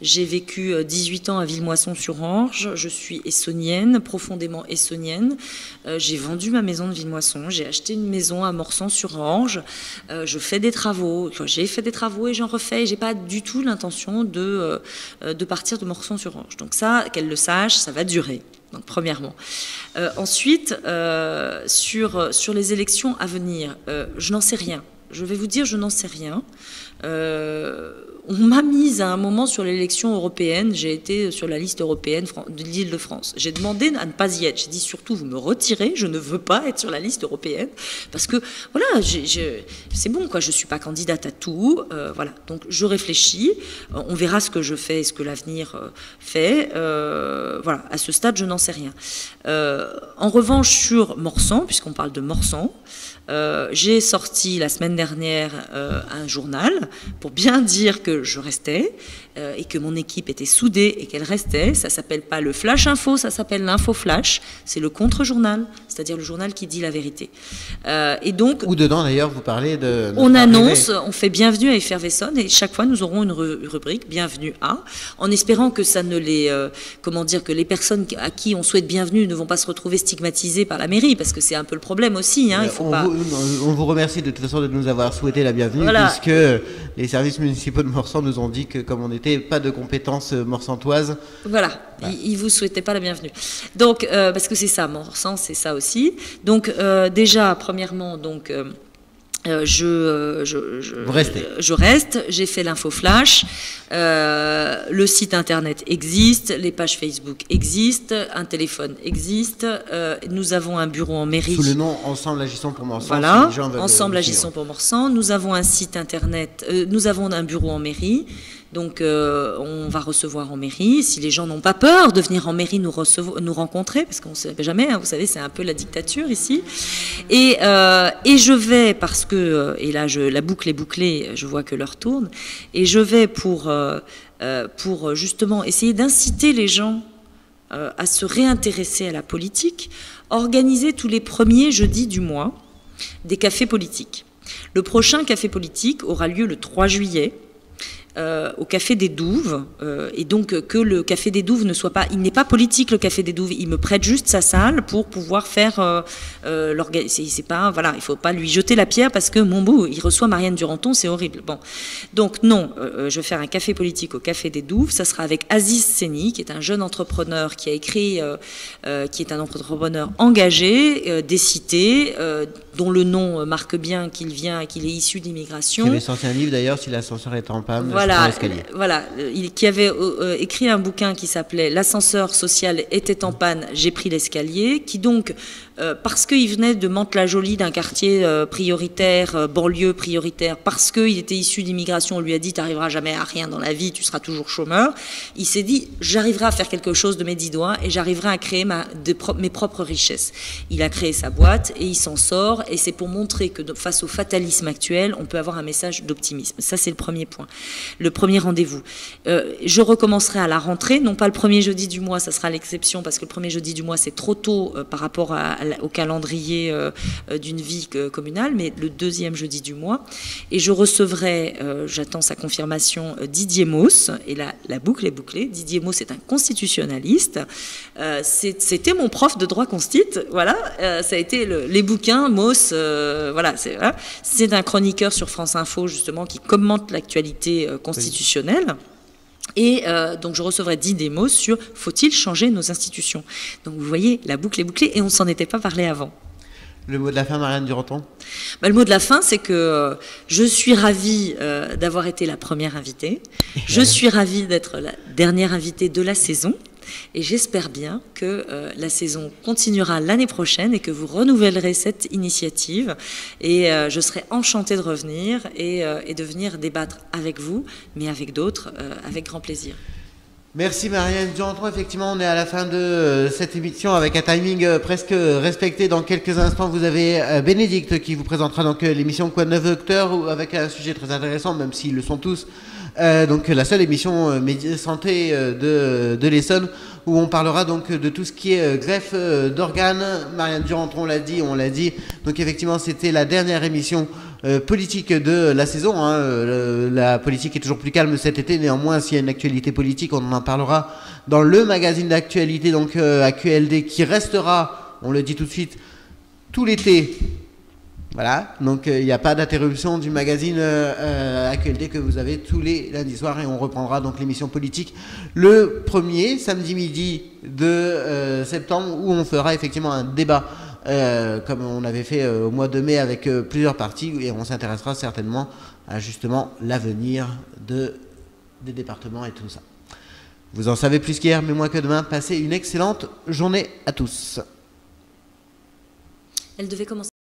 j'ai vécu 18 ans à Villemoisson-sur-Orge, je suis essonnienne, profondément essonnienne, j'ai vendu ma maison de Villemoisson, j'ai acheté une maison à Morsan-sur-Orge, je fais des travaux, j'ai fait des travaux et j'en refais, et j'ai pas du tout l'intention de partir de Morsan-sur-Orge. Donc ça, qu'elle le sache, ça va durer. Donc premièrement. Ensuite, sur les élections à venir, je n'en sais rien. Je vais vous dire, je n'en sais rien. On m'a mise à un moment sur l'élection européenne, j'ai été sur la liste européenne de l'Île-de-France. J'ai demandé à ne pas y être. J'ai dit surtout, vous me retirez, je ne veux pas être sur la liste européenne. Parce que, voilà, c'est bon, quoi, je ne suis pas candidate à tout. Voilà, donc je réfléchis. On verra ce que je fais et ce que l'avenir fait. Voilà, à ce stade, je n'en sais rien. En revanche, sur Morsan, puisqu'on parle de Morsan, j'ai sorti la semaine dernière un journal pour bien dire que je restais et que mon équipe était soudée et qu'elle restait. Ça s'appelle pas le Flash Info, ça s'appelle l'Info Flash. C'est le contre-journal, c'est-à-dire le journal qui dit la vérité. Et donc, où dedans d'ailleurs vous parlez de... On annonce, on fait bienvenue à Effervescence et chaque fois nous aurons une rubrique bienvenue à, en espérant que ça ne les, que les personnes à qui on souhaite bienvenue ne vont pas se retrouver stigmatisées par la mairie, parce que c'est un peu le problème aussi. Hein, on vous remercie de toute façon de nous avoir souhaité la bienvenue, voilà. Puisque les services municipaux de Morsan nous ont dit que comme on n'était pas de compétences morsantoises... Voilà, ils ne vous souhaitaient pas la bienvenue. Donc, parce que c'est ça, Morsan, c'est ça aussi. Donc, déjà, premièrement, donc... Vous restez. Je reste, j'ai fait l'info flash. Le site internet existe, les pages Facebook existent, un téléphone existe, nous avons un bureau en mairie. Sous le nom Ensemble Agissons pour Morsan. Voilà, si Ensemble Agissons pour Morsan. Nous avons un site internet, nous avons un bureau en mairie. Donc on va recevoir en mairie, si les gens n'ont pas peur de venir en mairie nous rencontrer, parce qu'on ne sait jamais, hein, vous savez, c'est un peu la dictature ici. Et je vais, parce que, et là la boucle est bouclée, je vois que l'heure tourne, et je vais pour justement essayer d'inciter les gens à se réintéresser à la politique, organiser tous les premiers jeudis du mois des cafés politiques. Le prochain café politique aura lieu le 3 juillet, au Café des Douves, et donc que le Café des Douves ne soit pas, il n'est pas politique le Café des Douves, il me prête juste sa salle pour pouvoir faire c'est pas, voilà, il faut pas lui jeter la pierre parce que mon bout, il reçoit Marianne Duranton, c'est horrible. Bon, donc non, je vais faire un café politique au Café des Douves, ça sera avec Aziz Seni, qui est un jeune entrepreneur qui a écrit, qui est un entrepreneur engagé, des cités, dont le nom marque bien qu'il est issu d'immigration. Qui avait sorti un livre d'ailleurs, Si l'ascenseur est en panne. Voilà, qui avait écrit un bouquin qui s'appelait L'ascenseur social était en panne, j'ai pris l'escalier, qui donc, parce qu'il venait de Mantes-la-Jolie, d'un quartier prioritaire, banlieue prioritaire, parce qu'il était issu d'immigration, on lui a dit tu n'arriveras jamais à rien dans la vie, tu seras toujours chômeur, il s'est dit j'arriverai à faire quelque chose de mes 10 doigts et j'arriverai à créer mes propres richesses. Il a créé sa boîte et il s'en sort, et c'est pour montrer que face au fatalisme actuel, on peut avoir un message d'optimisme. Ça, c'est le premier point. Le premier rendez-vous. Je recommencerai à la rentrée, non pas le premier jeudi du mois, ça sera l'exception, parce que le premier jeudi du mois, c'est trop tôt par rapport au calendrier d'une vie communale, mais le deuxième jeudi du mois. Et je recevrai, j'attends sa confirmation, Didier Mauss, et la boucle est bouclée. Didier Mauss est un constitutionnaliste. C'était mon prof de droit constit, voilà. Ça a été les bouquins, Mauss, voilà. C'est un chroniqueur sur France Info, justement, qui commente l'actualité constitutionnelle. Et donc je recevrai Didier Mauss sur « Faut-il changer nos institutions ?» Donc vous voyez, la boucle est bouclée et on ne s'en était pas parlé avant. Le mot de la fin, Marianne Duranton? Le mot de la fin, c'est que je suis ravie d'avoir été la première invitée. Je suis ravie d'être la dernière invitée de la saison. Et j'espère bien que la saison continuera l'année prochaine et que vous renouvellerez cette initiative. Et je serai enchantée de revenir et de venir débattre avec vous, mais avec d'autres, avec grand plaisir. Merci Marianne Duranton. Effectivement, on est à la fin de cette émission avec un timing presque respecté. Dans quelques instants, vous avez Bénédicte qui vous présentera donc l'émission Quoi de neuf Docteur, avec un sujet très intéressant, même s'ils le sont tous. Donc la seule émission santé de l'Essonne, où on parlera donc de tout ce qui est greffe d'organes. Marianne Duranton l'a dit, on l'a dit. Donc effectivement, c'était la dernière émission politique de la saison. La politique est toujours plus calme cet été. Néanmoins, s'il y a une actualité politique, on en parlera dans le magazine d'actualité, donc AQLD, qui restera, on le dit tout de suite, tout l'été. Voilà, donc il n'y a pas d'interruption du magazine AQLD que vous avez tous les lundis soirs, et on reprendra donc l'émission politique le 1er samedi midi de septembre, où on fera effectivement un débat comme on avait fait au mois de mai avec plusieurs partis, et on s'intéressera certainement à justement l'avenir des départements et tout ça. Vous en savez plus qu'hier, mais moins que demain. Passez une excellente journée à tous. Elle devait commencer.